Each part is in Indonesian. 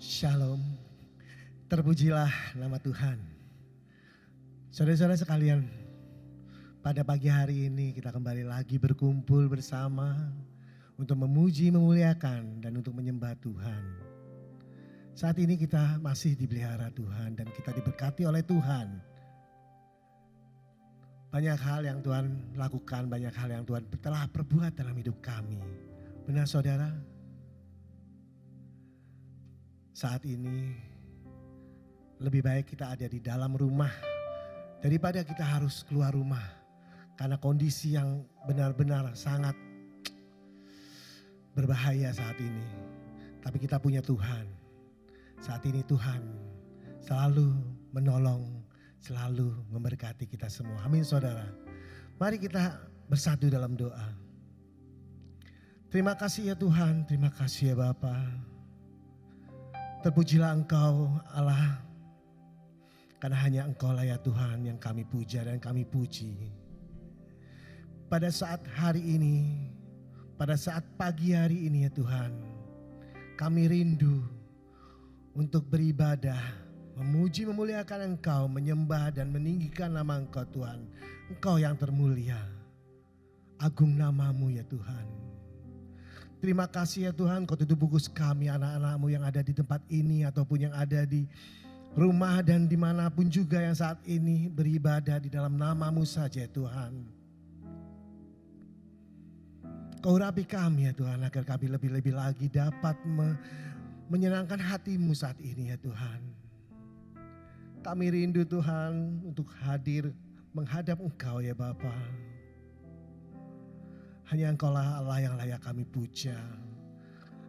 Shalom, terpujilah nama Tuhan. Saudara-saudara sekalian, pada pagi hari ini kita kembali lagi berkumpul bersama untuk memuji, memuliakan, dan untuk menyembah Tuhan. Saat ini kita masih dipelihara Tuhan dan kita diberkati oleh Tuhan. Banyak hal yang Tuhan lakukan, banyak hal yang Tuhan telah perbuat dalam hidup kami. Benar saudara? Saat ini lebih baik kita ada di dalam rumah daripada kita harus keluar rumah. Karena kondisi yang benar-benar sangat berbahaya saat ini. Tapi kita punya Tuhan. Saat ini Tuhan selalu menolong, selalu memberkati kita semua. Amin saudara. Mari kita bersatu dalam doa. Terima kasih ya Tuhan, terima kasih ya Bapa. Terpujilah Engkau Allah, karena hanya Engkau lah ya Tuhan yang kami puja dan kami puji. Pada saat hari ini, pada saat pagi hari ini ya Tuhan, kami rindu untuk beribadah, memuji memuliakan Engkau, menyembah dan meninggikan nama Engkau Tuhan. Engkau yang termulia, agung namamu ya Tuhan. Terima kasih ya Tuhan, Kau tutup bungkus kami anak-anak-Mu yang ada di tempat ini ataupun yang ada di rumah dan dimanapun juga yang saat ini beribadah di dalam nama-Mu saja ya Tuhan. Kau urapi kami ya Tuhan agar kami lebih-lebih lagi dapat menyenangkan hati-Mu saat ini ya Tuhan. Kami rindu Tuhan untuk hadir menghadap Engkau ya Bapa. Hanya Engkau lah Allah yang layak kami puja.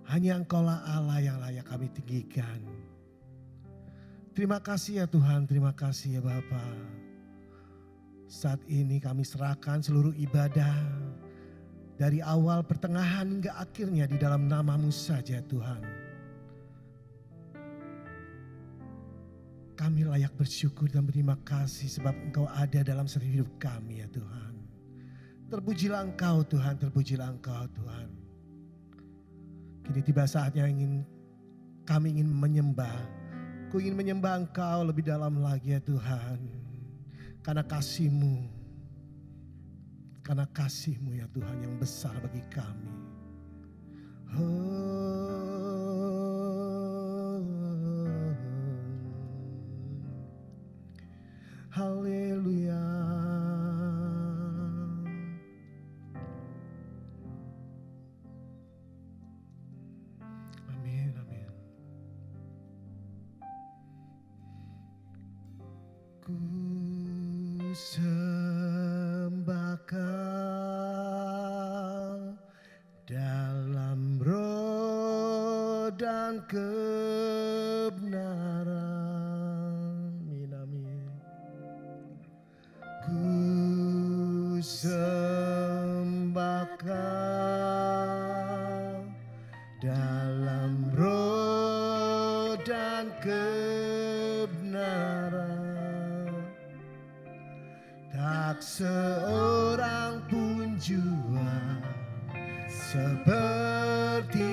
Hanya Engkau lah Allah yang layak kami tinggikan. Terima kasih ya Tuhan, terima kasih ya Bapa. Saat ini kami serahkan seluruh ibadah dari awal pertengahan hingga akhirnya di dalam nama-Mu saja Tuhan. Kami layak bersyukur dan berterima kasih sebab Engkau ada dalam setiap hidup kami ya Tuhan. Terpujilah Engkau Tuhan, terpujilah Engkau Tuhan. Kini tiba saatnya kami ingin menyembah. Ku ingin menyembah Engkau lebih dalam lagi ya Tuhan. Karena kasih-Mu. Karena kasih-Mu ya Tuhan yang besar bagi kami. Haleluya. Ku sembah Kau dalam roh dan kebenaran. Amin, amin. Ku sembah Kau dalam roh dan kebenaran. Tak seorang pun jua seperti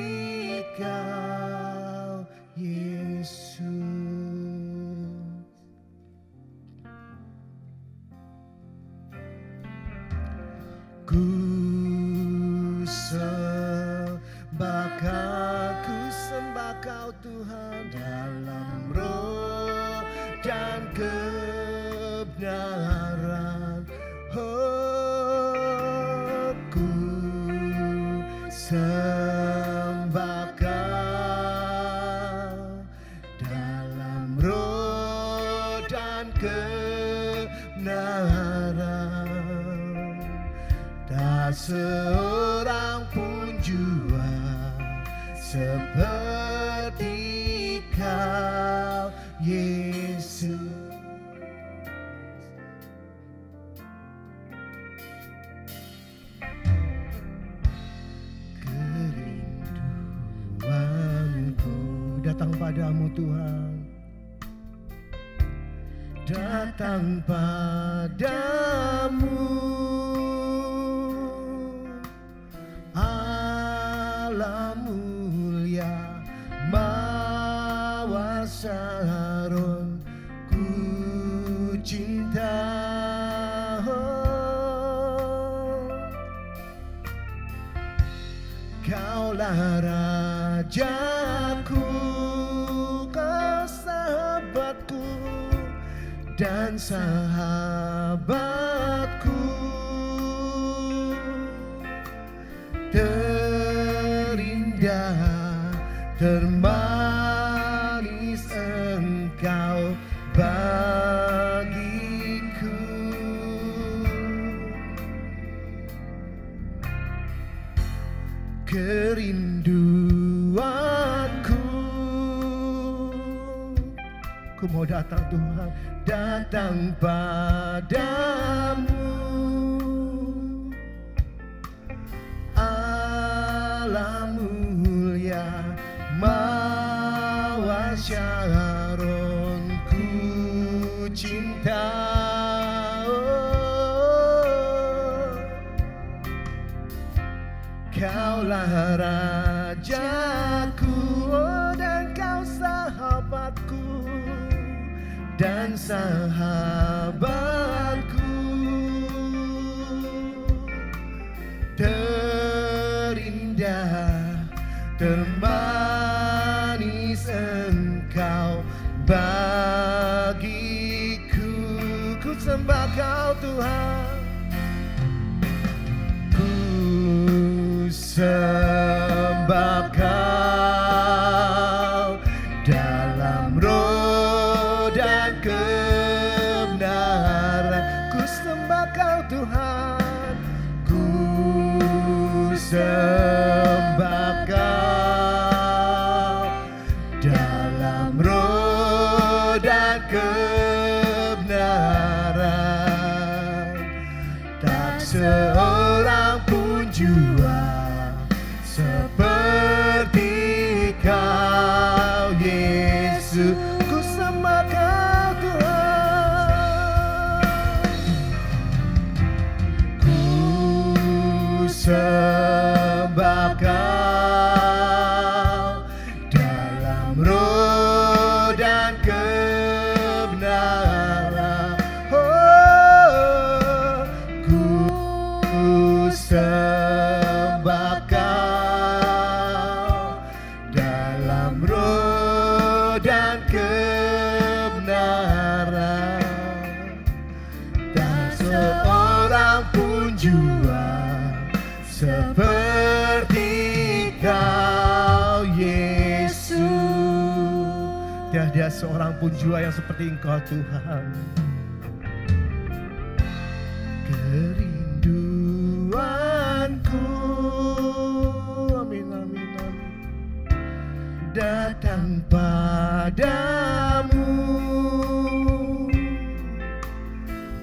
Kau, Yesus. Ku sembah Kau Tuhan dalam roh dan kebenaran. Oh, ku sembah Kau dalam roh dan kebenaran. Tak seorang pun jua seperti Kau, Yesus. Datang padamu Tuhan, datang padamu Allah mulia, cinta. Kaulah Rajaku, Kau sahabatku dan sahabatku, terindah, termanis Engkau bagiku. Kerinduanku, ku mau datang Tuhan, datang padamu. Allah mulia, mawar Syaron, ku cinta. Kaulah Rajaku, dan Kau sahabatku dan sahabatku, terindah, termanis Engkau bagiku. Ku sembah Kau Tuhan, sembah Kau dalam roh dan kebenaran. Ku sembah Kau Tuhan, ku sembah Kau dalam roh dan kebenaran. Tak seorang pun jua seperti Kau, Yesus. Ku sembah Kau Tuhan, ku sembah Kau dalam roh dan kebenaran. Oh, ku sembah Kau dalam roh dan kebenaran. Tak seorang pun jua seperti Kau, Yesus. Tiada seorang pun jua yang seperti Engkau Tuhan. Kerinduanku, amin, amin, amin, datang padamu.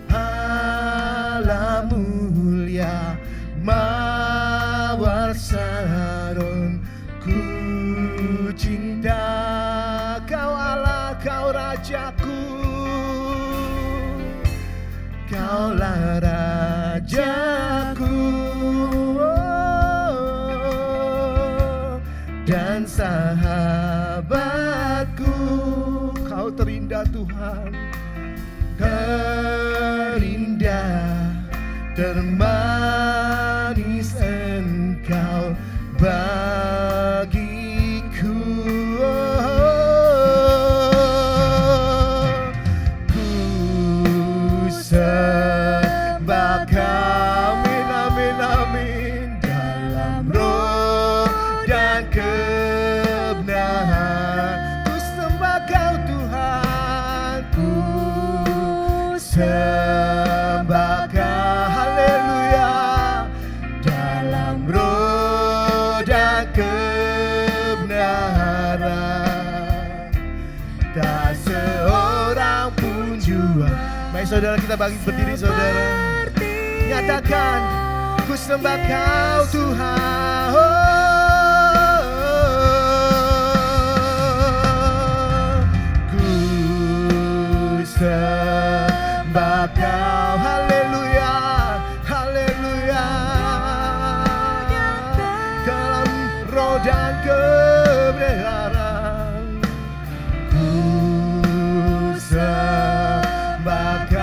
Allah mulia, mawar Syaron, ku cinta. Kau Allah, Kau Rajaku, Kaulah Rajaku, dan sahabatku. Kau terindah Tuhan, terindah, termanis Engkau bagiku. Ku sembah Kau, amin, amin, amin, dalam roh dan kebenaran. Ku sembah Kau Tuhan, ku sembah Kau, haleluya, dalam roh dan kebenaran. Tak seorang pun jua. Mari saudara kita berdiri saudara. Nyatakan, ku sembah Kau Tuhan. Ku sembah Kau, haleluya, haleluya, dalam roh dan kebenaran. Ku sembah Kau.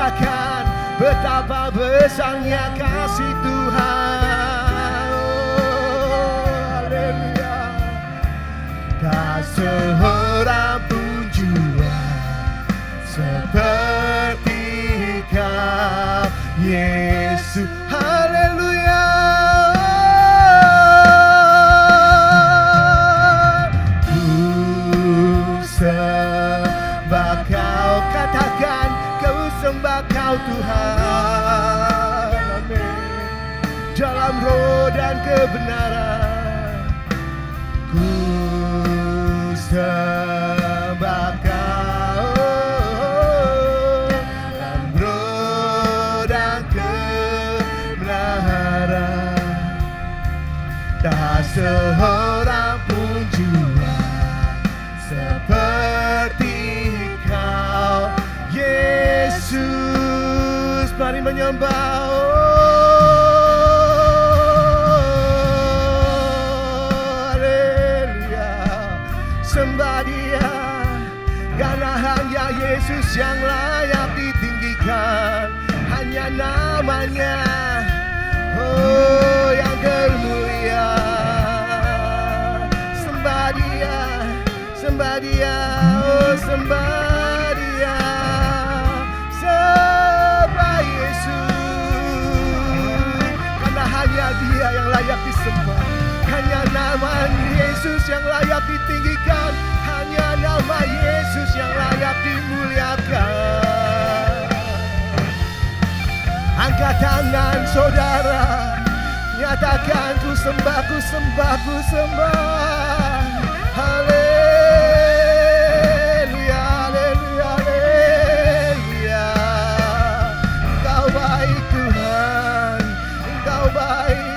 Katakan betapa besarnya kasih Tuhan. Haleluya. Tak seorang pun jua seperti Kau, Yesus. Haleluya. Ku sembah Kau, katakan ku sembah Kau Tuhan. Amin. Dalam roh dan kebenaran ku sembah Kau, dalam roh dan kebenaran. Tak seorang pun jua seperti Kau, Yesus. Mari menyembah. Sembah Dia, karena hanya Yesus yang layak ditinggikan. Hanya namanya, oh, yang termulia. Sembah Dia, sembah Dia, oh, sembah Dia. Sembah Yesus, karena hanya Dia yang layak disembah. Hanya nama Yesus yang layak ditinggikan. Hanya nama Yesus yang layak dimuliakan. Angkat tangan saudara, nyatakan ku sembah, ku sembah, ku sembah. Haleluya, haleluya, haleluya. Engkau baik Tuhan, Engkau baik.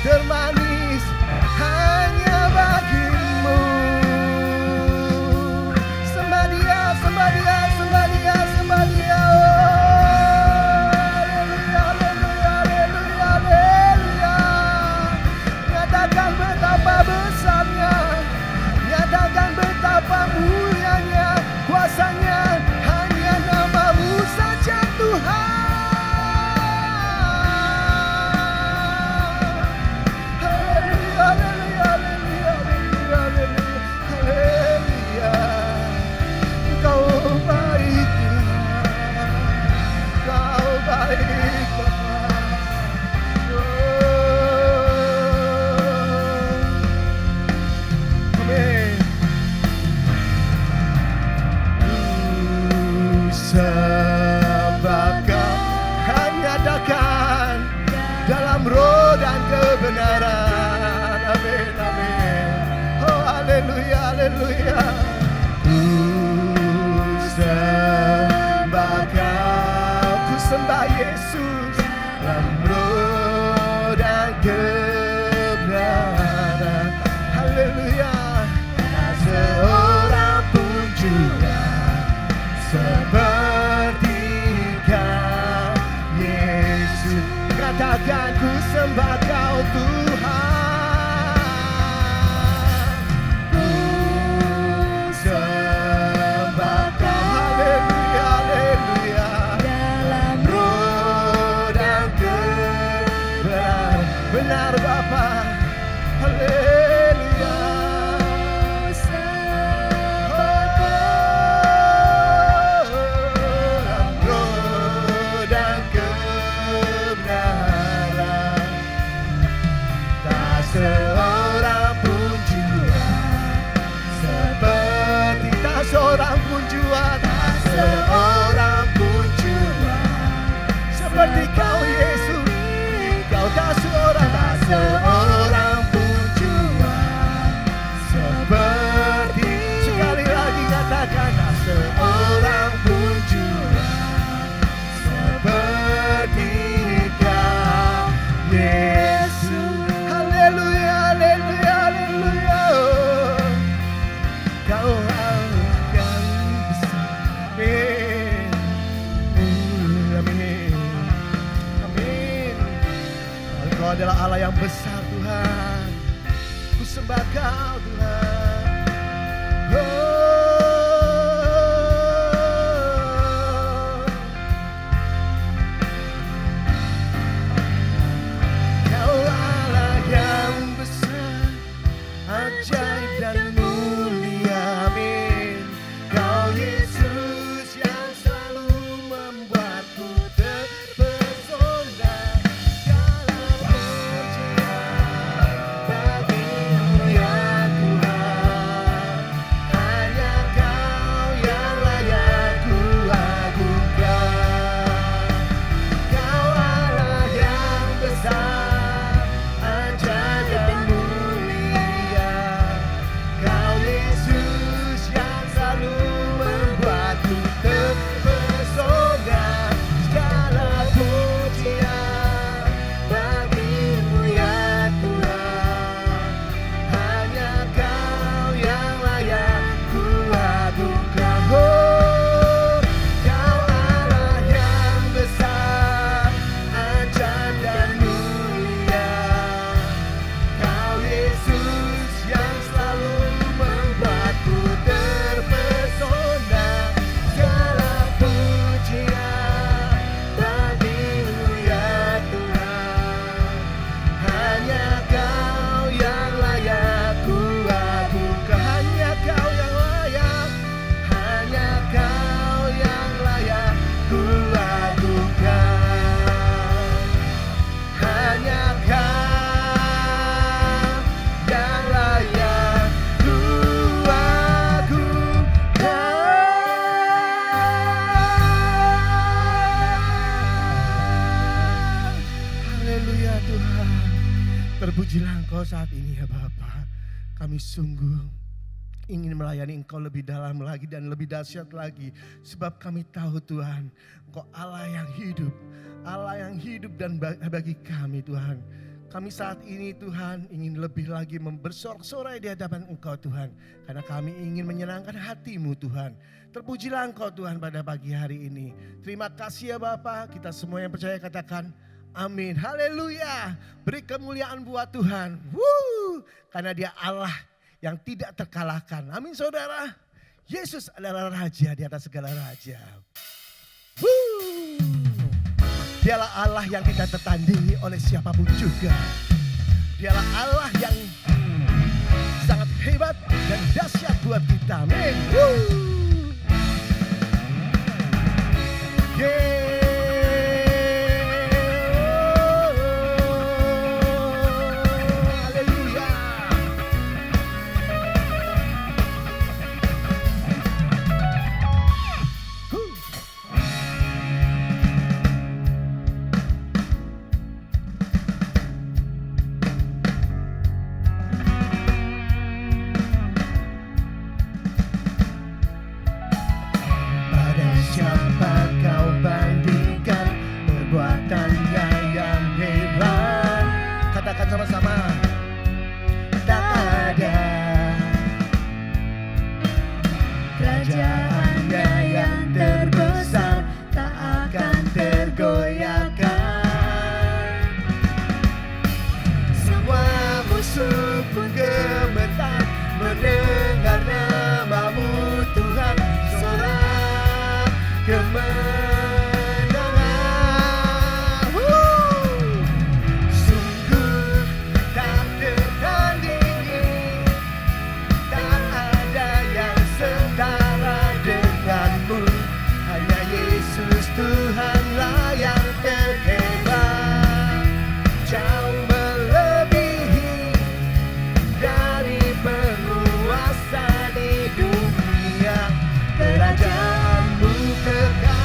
Termanis hanya bagimu. Sembah Dia, sembah Dia, sembah Dia, sembah Dia. Haleluya, haleluya, haleluya, haleluya. Nyatakan betapa besarnya, nyatakan betapa mulianya, kuasanya. Hanya nama-Mu saja Tuhan. Sembah Kau, hanya nyatakan dalam roh dan kebenaran. Amin, amin. Oh, haleluya, haleluya. Ku sembah Kau, ku sembah Yesus dalam roh dan kebenaran. Haleluya. Tak seorang pun juga seperti Kau, Yesus. Katakan ku sembah Kau Tuhan. Ku sembah Kau. Haleluya, haleluya. Dalam roh dan kebenaran. Benar Bapa. Haleluya. Tak Engkau adalah Allah yang besar Tuhan. Ku sembah Kau Tuhan. Kau Allah yang besar, ajaib dan mulia, amin. Kau Yesus yang selalu membuatku terpesona. Segala pujian bagimu ya Tuhan. Hanya Kau yang layak ku agungkan. Kau Allah yang besar, ajaib dan mulia. Kau Yesus yang selalu membuatku terpesona. Segala pujian bagimu ya Tuhan. Hanya Kau yang layak ku agungkan. Oh, Kau Allah yang besar, ajaib dan mulia. Kau Yesus yang selalu membuatku terpesona. Segala pujian bagimu ya Tuhan. Hanya Kau yang layak ku agungkan. Hanya Kau yang layak. Hanya Kau yang layak ku agungkan. Hanya Kau yang layak ku agungkan. Haleluya Tuhan. Terpujilah Engkau saat ini ya Bapa. Kami sungguh ingin melayani Engkau lebih dalam lagi dan lebih dahsyat lagi. Sebab kami tahu Tuhan, Engkau Allah yang hidup. Allah yang hidup dan bagi kami Tuhan. Kami saat ini Tuhan ingin lebih lagi bersorak-sorai di hadapan Engkau Tuhan. Karena kami ingin menyenangkan hati-Mu Tuhan. Terpujilah Engkau Tuhan pada pagi hari ini. Terima kasih ya Bapa. Kita semua yang percaya katakan amin. Haleluya. Beri kemuliaan buat Tuhan. Karena Dia Allah yang tidak terkalahkan. Amin saudara. Yesus adalah Raja di atas segala raja. Dialah Allah yang tidak tertandingi oleh siapapun juga. Dialah Allah yang sangat hebat dan dahsyat buat kita. Amin. Haleluya. Pada siapa kau bandingkan perbuatannya yang hebat? Katakan sama-sama. Tak ada kerajaannya yang terbesar, tak akan tergoyahkan. Semua musuh pun gemetar mendengar nama-Mu Tuhan. Sorak kemenangan. Sungguh tak tertandingi, tak ada yang setara denganmu. Hanya Yesus Tuhanlah yang terhebat, jauh melebihi dari penguasa di dunia. Kerajaan-Mu kekal.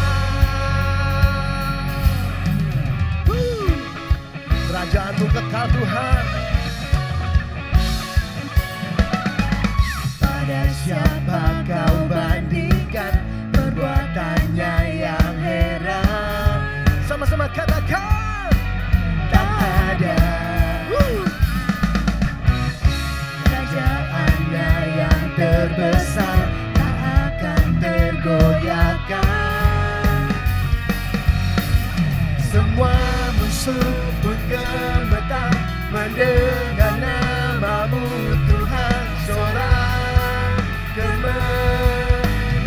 Kerajaan-Mu kekal Tuhan. Pada siapa kau bandingkan perbuatannya yang heran? Sama-sama katakan. Tak ada kerajaannya yang terbesar, tak akan tergoyahkan. Semua musuh pun gemetar mendengar namamu Tuhan, sorak kemenangan.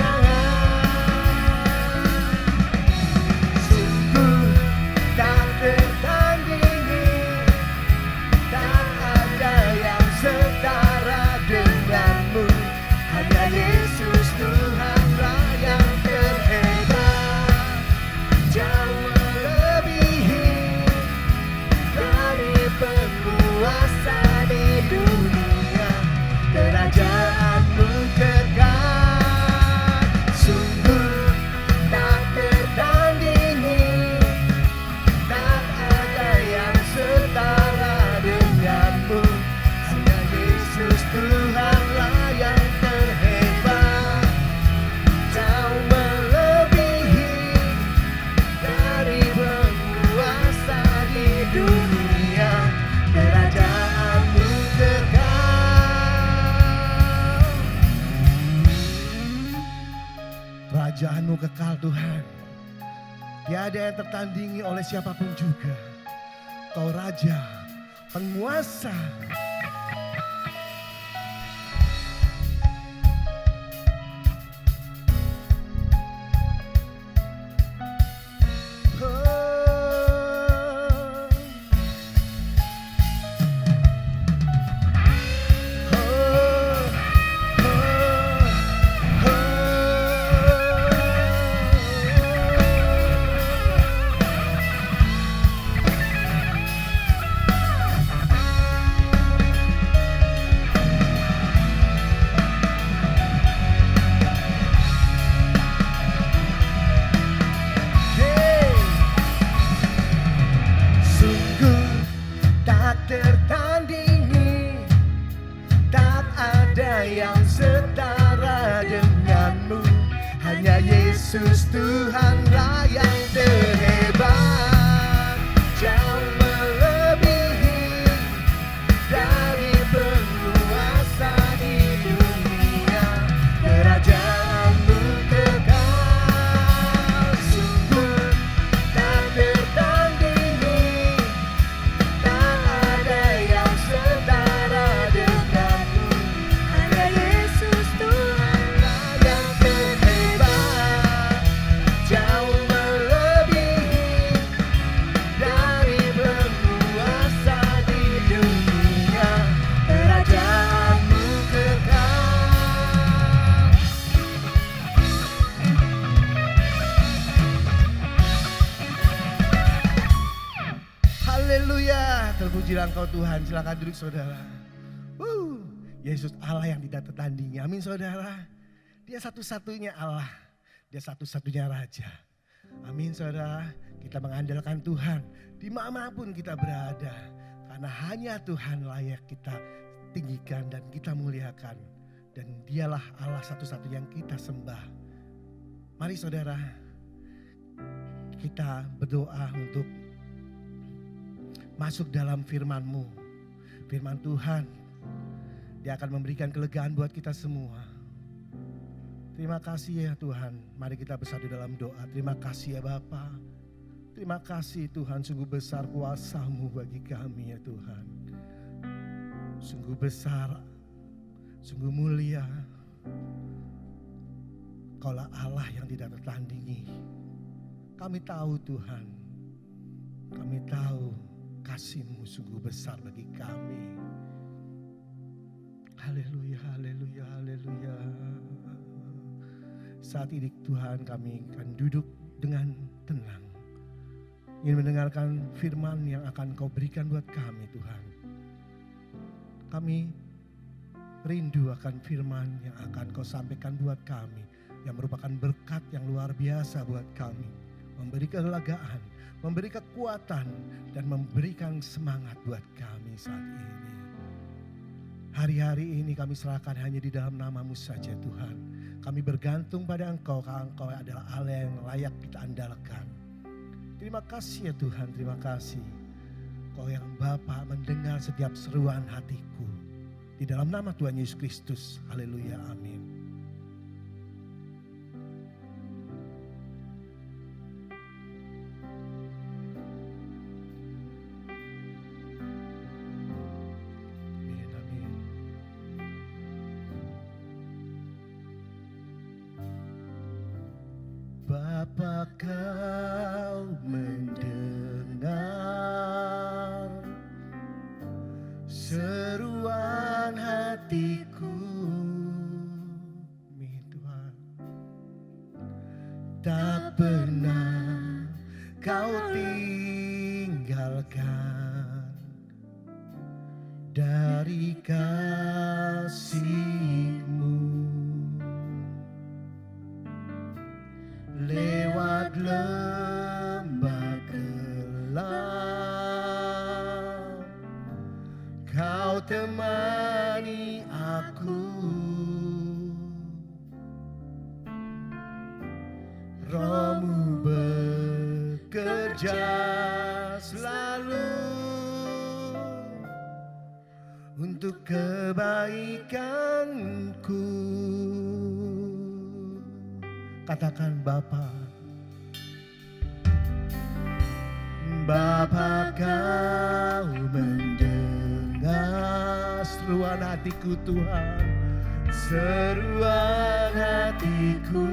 Sungguh tak tertandingi, tak ada yang setara denganmu. Hanya Yesus Tuhanlah yang terhebat, jauh melebihi dari penguasa di dunia. Kerajaanmu kekal, sungguh tak tertandingi, tak ada yang setara denganmu. Hanya Yesus Tuhanlah yang terhebat, jauh melebihi dari penguasa di dunia. Kerajaanmu kekal. Kerajaanmu kekal Tuhan, tiada yang tertandingi oleh siapapun juga. Kau Raja, penguasa. Sungguh tak tertandingi, tak ada yang setara denganmu. Hanya Yesus Tuhanlah yang terhebat, jauh melebihi dari penguasa di dunia. Kerajaanmu kekal, sungguh tak tertandingi, tak ada yang setara denganmu. Hanya Yesus Tuhanlah yang terhebat, jauh melebihi dari penguasa di dunia. Kerajaanmu kekal. Haleluya, terpujilah Engkau Tuhan. Silakan duduk saudara. Yesus Allah yang tidak tertandingi. Amin saudara. Dia satu-satunya Allah. Dia satu-satunya Raja. Amin saudara. Kita mengandalkan Tuhan dimanapun kita berada. Karena hanya Tuhan layak kita tinggikan dan kita muliakan. Dan dialah Allah satu-satunya yang kita sembah. Mari saudara, kita berdoa untuk masuk dalam firman-Mu. Firman Tuhan, Dia akan memberikan kelegaan buat kita semua. Terima kasih ya Tuhan. Mari kita bersatu dalam doa. Terima kasih ya Bapa. Terima kasih Tuhan, sungguh besar kuasa-Mu bagi kami ya Tuhan. Sungguh besar, sungguh mulia. Kaulah Allah yang tidak tertandingi. Kami tahu Tuhan, kami tahu kasih-Mu sungguh besar bagi kami. Haleluya, haleluya, haleluya. Saat ini Tuhan kami akan duduk dengan tenang. Ingin mendengarkan firman yang akan Kau berikan buat kami Tuhan. Kami rindu akan firman yang akan Kau sampaikan buat kami. Yang merupakan berkat yang luar biasa buat kami. Memberi kelegaan, memberi kekuatan, dan memberikan semangat buat kami saat ini. Hari-hari ini kami serahkan hanya di dalam nama-Mu saja Tuhan. Kami bergantung pada Engkau, karena Engkau adalah Allah yang layak kita andalkan. Terima kasih ya Tuhan, terima kasih. Kau yang Bapa mendengar setiap seruan hatiku. Di dalam nama Tuhan Yesus Kristus, haleluya, amin. Bapa, Kau mendengar seruan hatiku. Tuhan, tak pernah Kau tinggalkan dari kasih-Mu. Lewat lembah gelap, Kau temani aku. Roh-Mu bekerja selalu untuk kebaikanku. Katakan Bapa. Bapa, Kau mendengar seruan hatiku Tuhan, seruan hatiku.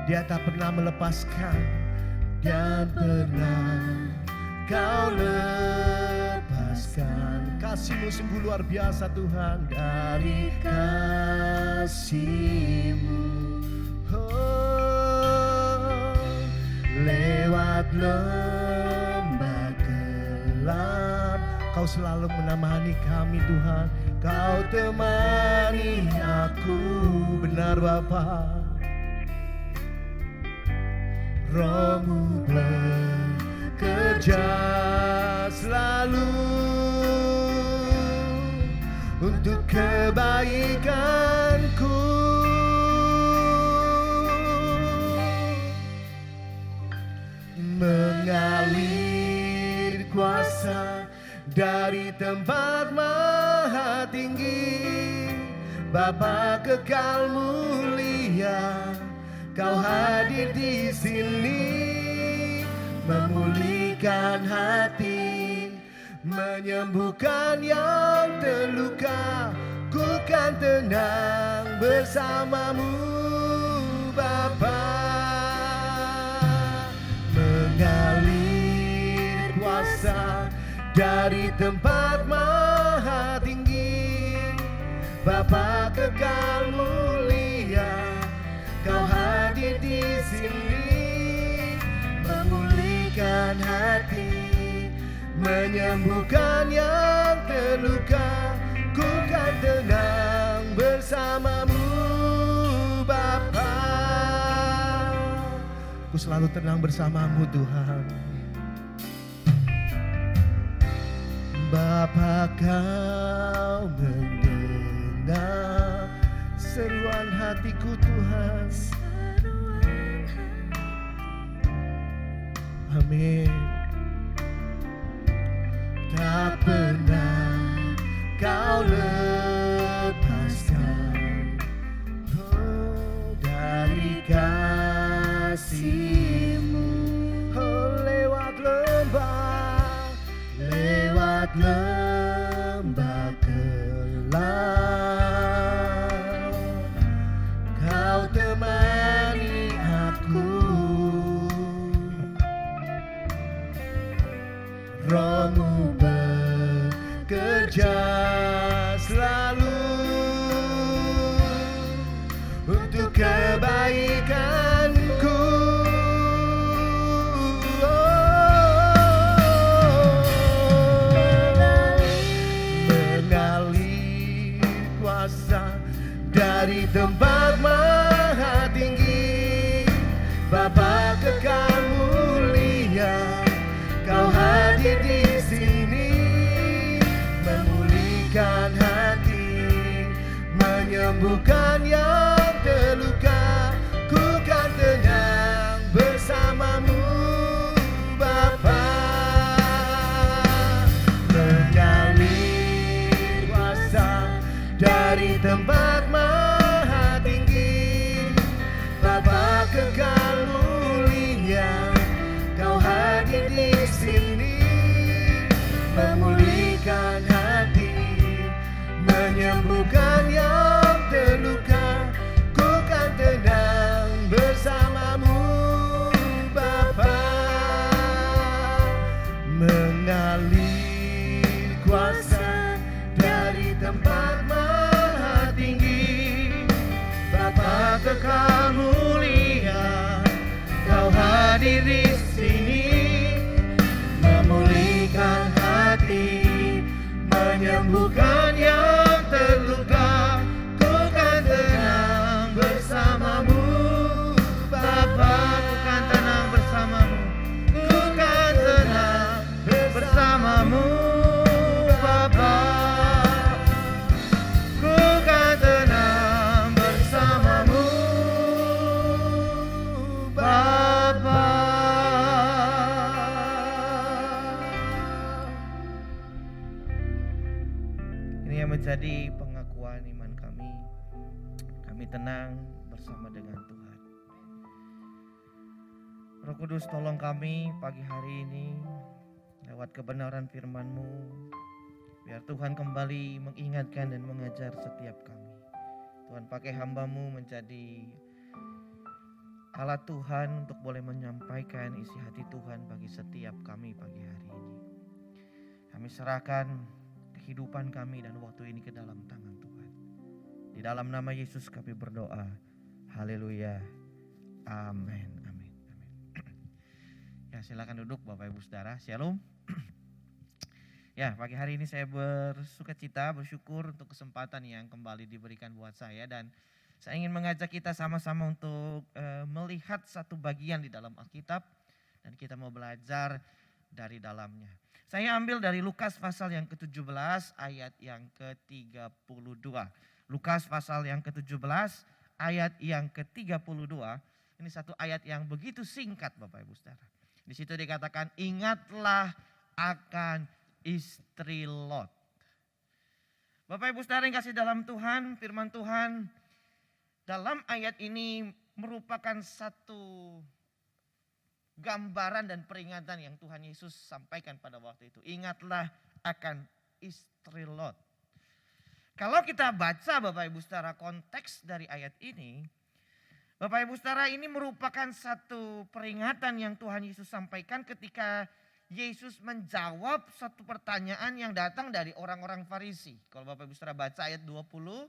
Dia tak pernah melepaskan dan pernah Kau lepaskan. Kasih-Mu sungguh luar biasa Tuhan, dari kasih-Mu. Oh, lewat lembah gelap, Kau selalu menemani kami Tuhan. Kau temani aku. Benar Bapa. Roh-Mu bekerja selalu untuk kebaikanku. Mengalir kuasa dari tempat maha tinggi, Bapa kekal mulia, Kau hadir di sini, memulihkan hati, menyembuhkan yang terluka. Ku kan tenang bersama-Mu Bapa. Mengalir kuasa dari tempat maha tinggi, Bapa kekal mulia, Kau hadir di sini, memulihkan hati, menyembuhkan yang terluka. Ku kan tenang bersama-Mu Bapa. Ku selalu tenang bersama-Mu Tuhan. Bapa, Kau mendengar seruan hatiku Tuhan. Amin. Tak pernah Kau lepaskan dari kasih-Mu. Oh, lewat lembah gelap, Kau temani aku. Roh-Mu bekerja selalu untuk kebaikanku. Mengalir kuasa dari tempat maha tinggi, Bapa kekal mulia, Kau hadir di sini, di sini, memulihkan hati, menyembuhkan yang terluka. Ku kan tenang bersamamu, Bapa. Ku kan tenang bersamamu, ku kan tenang bersamamu, Bapa. Ku kan tenang bersamamu, Bapa. Ini yang menjadi pengakuan iman kami. Kami tenang bersama dengan Tuhan. Roh Kudus, tolong kami pagi hari ini lewat kebenaran firman-Mu. Biar Tuhan kembali mengingatkan dan mengajar setiap kami. Tuhan, pakai hamba-Mu menjadi alat Tuhan untuk boleh menyampaikan isi hati Tuhan bagi setiap kami pagi hari ini. Kami serahkan kehidupan kami dan waktu ini ke dalam tangan Tuhan. Di dalam nama Yesus kami berdoa. Haleluya. Amin. Amin. Amin. Ya, silakan duduk Bapak Ibu Saudara. Shalom. Ya, pagi hari ini saya bersukacita, bersyukur untuk kesempatan yang kembali diberikan buat saya, dan saya ingin mengajak kita sama-sama untuk melihat satu bagian di dalam Alkitab dan kita mau belajar dari dalamnya. Saya ambil dari Lukas pasal yang ke-17 ayat yang ke-32. Lukas pasal yang ke-17 ayat yang ke-32. Ini satu ayat yang begitu singkat Bapak Ibu Saudara. Di situ dikatakan, ingatlah akan istri Lot. Bapak Ibu Saudara yang kasih dalam Tuhan, firman Tuhan dalam ayat ini merupakan satu gambaran dan peringatan yang Tuhan Yesus sampaikan pada waktu itu. Ingatlah akan istri Lot. Kalau kita baca Bapak Ibu Saudara konteks dari ayat ini, Bapak Ibu Saudara, ini merupakan satu peringatan yang Tuhan Yesus sampaikan ketika Yesus menjawab satu pertanyaan yang datang dari orang-orang Farisi. Kalau Bapak Ibu Saudara baca ayat 20,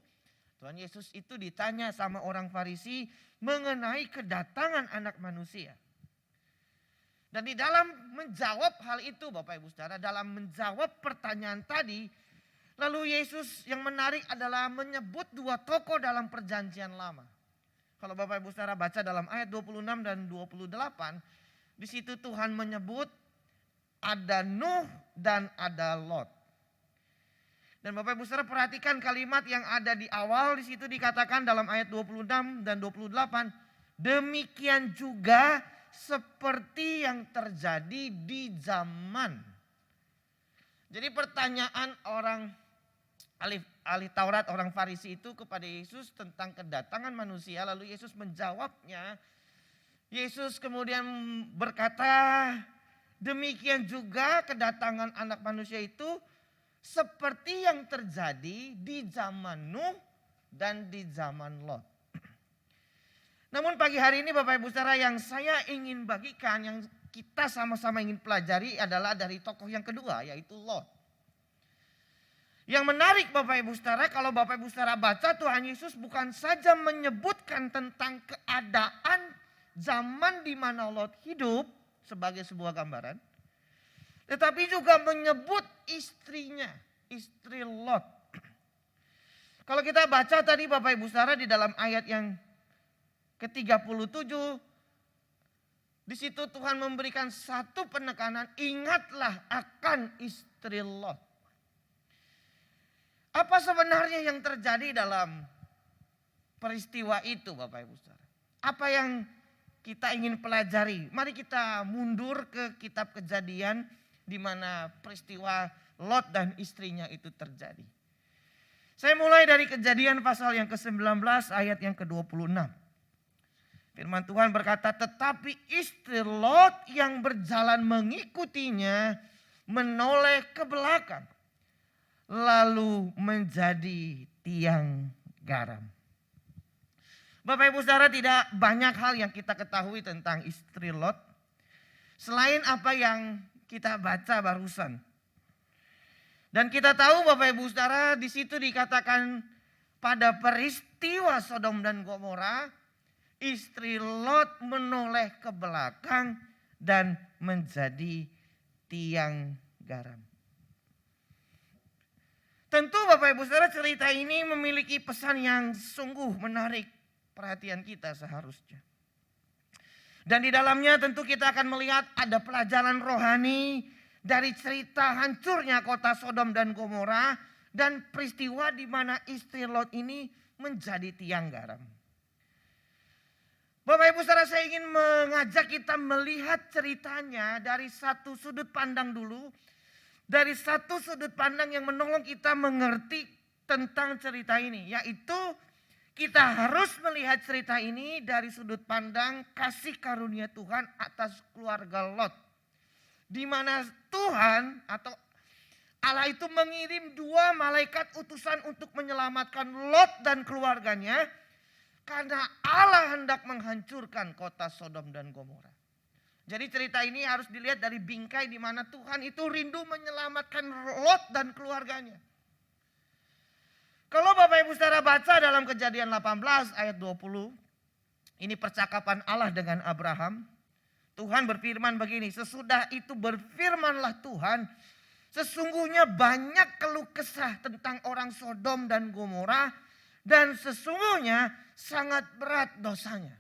Tuhan Yesus itu ditanya sama orang Farisi mengenai kedatangan anak manusia. Dan di dalam menjawab hal itu Bapak Ibu Saudara, dalam menjawab pertanyaan tadi, lalu Yesus yang menarik adalah menyebut dua tokoh dalam perjanjian lama. Kalau Bapak Ibu Saudara baca dalam ayat 26 dan 28, di situ Tuhan menyebut ada Nuh dan ada Lot. Dan Bapak Ibu Saudara perhatikan kalimat yang ada di awal, di situ dikatakan dalam ayat 26 dan 28, demikian juga seperti yang terjadi di zaman. Jadi pertanyaan orang ahli Taurat, orang Farisi itu kepada Yesus tentang kedatangan manusia, lalu Yesus menjawabnya. Yesus kemudian berkata, demikian juga kedatangan anak manusia itu seperti yang terjadi di zaman Nuh dan di zaman Lot. Namun pagi hari ini Bapak Ibu Saudara, yang saya ingin bagikan, yang kita sama-sama ingin pelajari adalah dari tokoh yang kedua, yaitu Lot. Yang menarik Bapak Ibu Saudara, kalau Bapak Ibu Saudara baca, Tuhan Yesus bukan saja menyebutkan tentang keadaan zaman di mana Lot hidup sebagai sebuah gambaran, tetapi juga menyebut istrinya, istri Lot. Kalau kita baca tadi Bapak Ibu Saudara di dalam ayat yang ke-37, di situ Tuhan memberikan satu penekanan, ingatlah akan istri Lot. Apa sebenarnya yang terjadi dalam peristiwa itu Bapak Ibu Saudara? Apa yang kita ingin pelajari? Mari kita mundur ke kitab Kejadian di mana peristiwa Lot dan istrinya itu terjadi. Saya mulai dari Kejadian pasal yang ke-19 ayat yang ke-26. Firman Tuhan berkata, tetapi istri Lot yang berjalan mengikutinya menoleh ke belakang, lalu menjadi tiang garam. Bapak Ibu Saudara, tidak banyak hal yang kita ketahui tentang istri Lot selain apa yang kita baca barusan. Dan kita tahu Bapak Ibu Saudara, di situ dikatakan pada peristiwa Sodom dan Gomora, istri Lot menoleh ke belakang dan menjadi tiang garam. Tentu Bapak Ibu Saudara, cerita ini memiliki pesan yang sungguh menarik perhatian kita seharusnya. Dan di dalamnya tentu kita akan melihat ada pelajaran rohani dari cerita hancurnya kota Sodom dan Gomora dan peristiwa di mana istri Lot ini menjadi tiang garam. Bapak Ibu Saudara, saya ingin mengajak kita melihat ceritanya dari satu sudut pandang dulu. Dari satu sudut pandang yang menolong kita mengerti tentang cerita ini. Yaitu kita harus melihat cerita ini dari sudut pandang kasih karunia Tuhan atas keluarga Lot. Di mana Tuhan atau Allah itu mengirim 2 malaikat utusan untuk menyelamatkan Lot dan keluarganya. Karena Allah hendak menghancurkan kota Sodom dan Gomora. Jadi cerita ini harus dilihat dari bingkai di mana Tuhan itu rindu menyelamatkan Lot dan keluarganya. Kalau Bapak Ibu Saudara baca dalam Kejadian 18 ayat 20. Ini percakapan Allah dengan Abraham. Tuhan berfirman begini, sesudah itu berfirmanlah Tuhan, sesungguhnya banyak keluh kesah tentang orang Sodom dan Gomora, dan sesungguhnya sangat berat dosanya.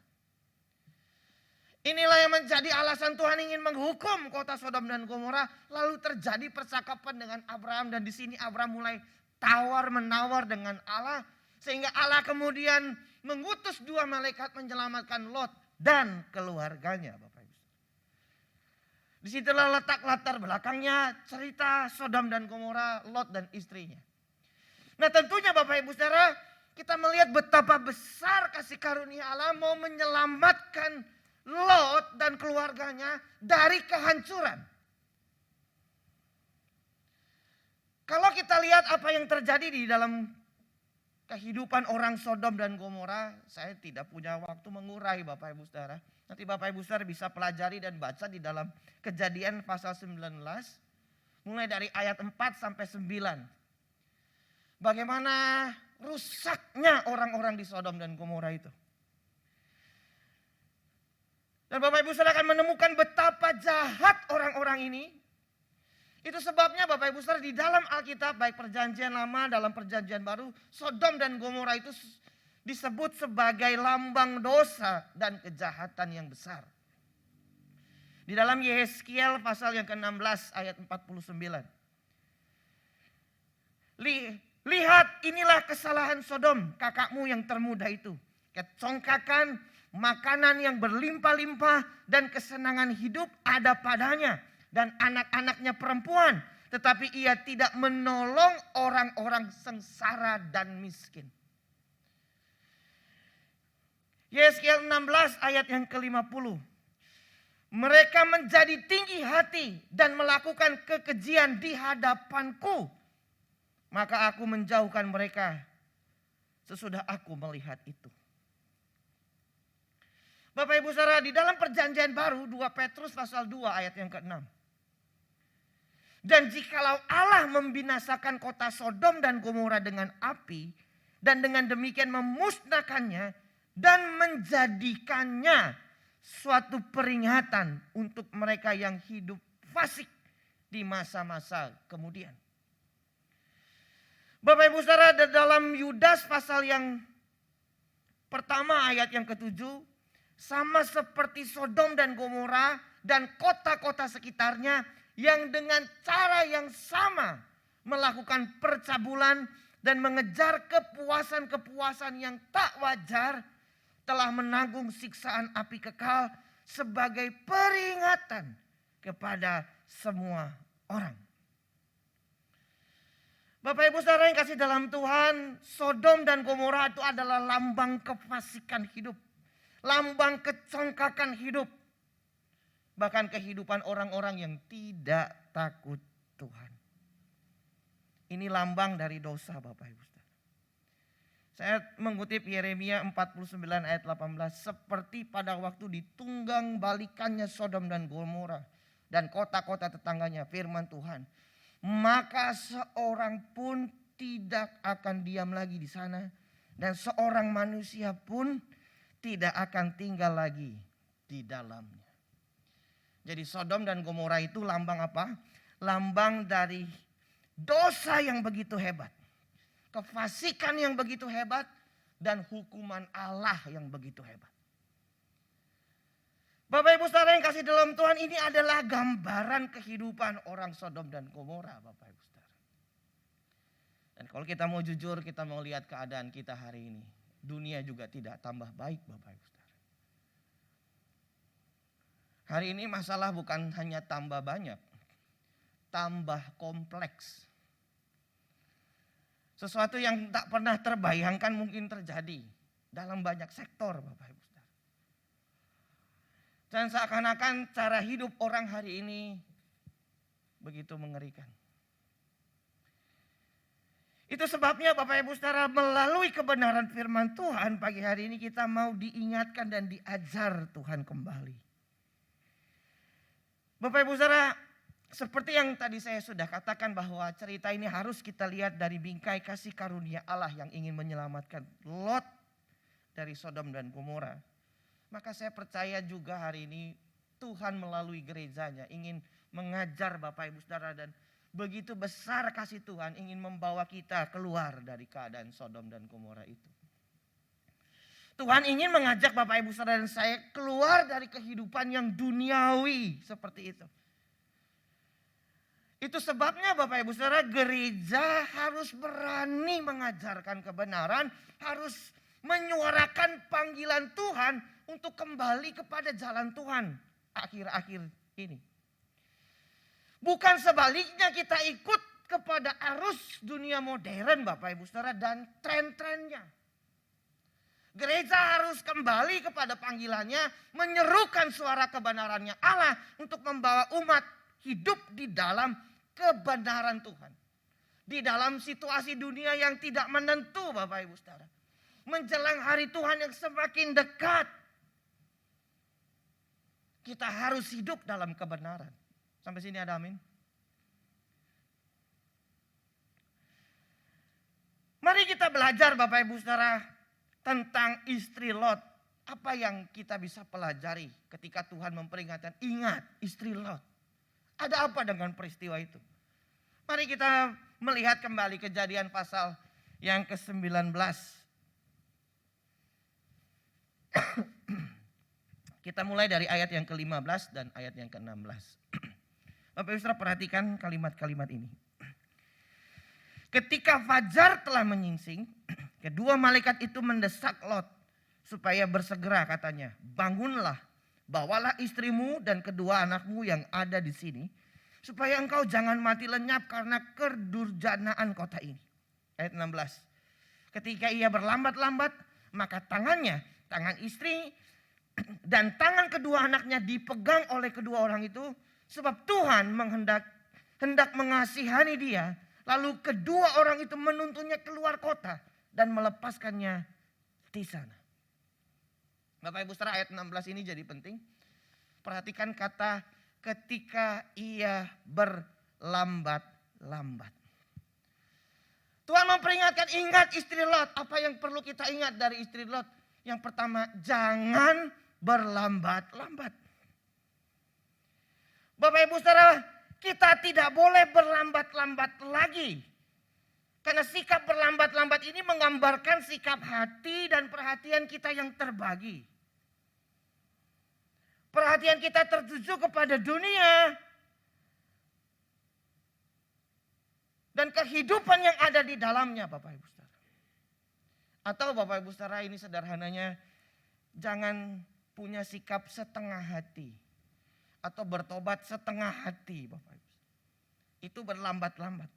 Inilah yang menjadi alasan Tuhan ingin menghukum kota Sodom dan Gomora. Lalu terjadi percakapan dengan Abraham, dan di sini Abraham mulai tawar menawar dengan Allah, sehingga Allah kemudian mengutus 2 malaikat menyelamatkan Lot dan keluarganya, Bapak Ibu. Disitulah letak latar belakangnya cerita Sodom dan Gomora, Lot dan istrinya. Nah, tentunya Bapak Ibu Saudara, kita melihat betapa besar kasih karunia Allah mau menyelamatkan Lot dan keluarganya dari kehancuran. Kalau kita lihat apa yang terjadi di dalam kehidupan orang Sodom dan Gomora, saya tidak punya waktu mengurai Bapak Ibu Saudara. Nanti Bapak Ibu Saudara bisa pelajari dan baca di dalam Kejadian pasal 19, mulai dari ayat 4 sampai 9. Bagaimana rusaknya orang-orang di Sodom dan Gomora itu. Dan Bapak Ibu Saudara akan menemukan betapa jahat orang-orang ini. Itu sebabnya Bapak Ibu Saudara di dalam Alkitab, baik perjanjian lama dalam perjanjian baru, Sodom dan Gomora itu disebut sebagai lambang dosa dan kejahatan yang besar. Di dalam Yehezkiel pasal yang ke-16 ayat 49. Lihat, inilah kesalahan Sodom, kakakmu yang termuda itu. Kecongkakan, makanan yang berlimpah-limpah dan kesenangan hidup ada padanya. Dan anak-anaknya perempuan. Tetapi ia tidak menolong orang-orang sengsara dan miskin. Yehezkiel 16 ayat yang ke-50. Mereka menjadi tinggi hati dan melakukan kekejian di hadapanku. Maka aku menjauhkan mereka sesudah aku melihat itu. Bapak Ibu Saudara, di dalam perjanjian baru 2 Petrus pasal 2 ayat yang ke-6. Dan jikalau Allah membinasakan kota Sodom dan Gomora dengan api, dan dengan demikian memusnahkannya dan menjadikannya suatu peringatan untuk mereka yang hidup fasik di masa-masa kemudian. Bapak Ibu Saudara, dalam Yudas pasal yang pertama ayat yang ke-7, sama seperti Sodom dan Gomora dan kota-kota sekitarnya yang dengan cara yang sama melakukan percabulan dan mengejar kepuasan-kepuasan yang tak wajar, telah menanggung siksaan api kekal sebagai peringatan kepada semua orang. Bapak Ibu Saudara yang kasih dalam Tuhan, Sodom dan Gomora itu adalah lambang kefasikan hidup. Lambang kecongkakan hidup. Bahkan kehidupan orang-orang yang tidak takut Tuhan. Ini lambang dari dosa Bapak Ibu Saudara. Saya mengutip Yeremia 49 ayat 18. Seperti pada waktu ditunggang balikannya Sodom dan Gomora dan kota-kota tetangganya, firman Tuhan. Maka seorang pun tidak akan diam lagi di sana. Dan seorang manusia pun tidak akan tinggal lagi di dalamnya. Jadi Sodom dan Gomora itu lambang apa? Lambang dari dosa yang begitu hebat. Kefasikan yang begitu hebat. Dan hukuman Allah yang begitu hebat. Bapak Ibu Saudara yang kasih dalam Tuhan, ini adalah gambaran kehidupan orang Sodom dan Gomora, Bapak Ibu Saudara. Dan kalau kita mau jujur, kita mau lihat keadaan kita hari ini. Dunia juga tidak tambah baik, Bapak Ibu Saudara. Hari ini masalah bukan hanya tambah banyak, tambah kompleks. Sesuatu yang tak pernah terbayangkan mungkin terjadi dalam banyak sektor, Bapak Ibu. Dan seakan-akan cara hidup orang hari ini begitu mengerikan. Itu sebabnya Bapak Ibu Saudara, melalui kebenaran firman Tuhan pagi hari ini kita mau diingatkan dan diajar Tuhan kembali. Bapak Ibu Saudara, seperti yang tadi saya sudah katakan bahwa cerita ini harus kita lihat dari bingkai kasih karunia Allah yang ingin menyelamatkan Lot dari Sodom dan Gomora. Maka saya percaya juga hari ini Tuhan melalui gerejanya ingin mengajar Bapak Ibu Saudara, dan begitu besar kasih Tuhan ingin membawa kita keluar dari keadaan Sodom dan Gomora itu. Tuhan ingin mengajak Bapak Ibu Saudara dan saya keluar dari kehidupan yang duniawi seperti itu. Itu sebabnya Bapak Ibu Saudara, gereja harus berani mengajarkan kebenaran, harus menyuarakan panggilan Tuhan untuk kembali kepada jalan Tuhan akhir-akhir ini. Bukan sebaliknya kita ikut kepada arus dunia modern Bapak Ibu Saudara dan tren-trennya. Gereja harus kembali kepada panggilannya, menyerukan suara kebenarannya Allah untuk membawa umat hidup di dalam kebenaran Tuhan. Di dalam situasi dunia yang tidak menentu Bapak Ibu Saudara. Menjelang hari Tuhan yang semakin dekat, kita harus hidup dalam kebenaran. Sampai sini ada amin? Mari kita belajar Bapak Ibu Saudara tentang istri Lot. Apa yang kita bisa pelajari ketika Tuhan memperingatkan, ingat istri Lot. Ada apa dengan peristiwa itu? Mari kita melihat kembali Kejadian pasal yang ke-19. Kita mulai dari ayat yang ke-15 dan ayat yang ke-16. Bapak Ibu Saudara perhatikan kalimat-kalimat ini. Ketika fajar telah menyingsing, kedua malaikat itu mendesak Lot supaya bersegera, katanya, bangunlah, bawalah istrimu dan kedua anakmu yang ada di sini, supaya engkau jangan mati lenyap karena kedurjanaan kota ini. Ayat 16. Ketika ia berlambat-lambat, maka tangan istri dan tangan kedua anaknya dipegang oleh kedua orang itu, sebab Tuhan hendak mengasihani dia. Lalu kedua orang itu menuntunnya keluar kota dan melepaskannya di sana. Bapak Ibu Saudara, ayat 16 ini jadi penting. Perhatikan kata ketika ia berlambat-lambat. Tuhan memperingatkan, ingat istri Lot. Apa yang perlu kita ingat dari istri Lot? Yang pertama, jangan berlambat-lambat. Bapak Ibu Saudara, kita tidak boleh berlambat-lambat lagi. Karena sikap berlambat-lambat ini menggambarkan sikap hati dan perhatian kita yang terbagi. Perhatian kita tertuju kepada dunia. Dan kehidupan yang ada di dalamnya Bapak Ibu Saudara. Atau Bapak Ibu Saudara, ini sederhananya, jangan punya sikap setengah hati. Atau bertobat setengah hati Bapak Ibu. Itu berlambat-lambat.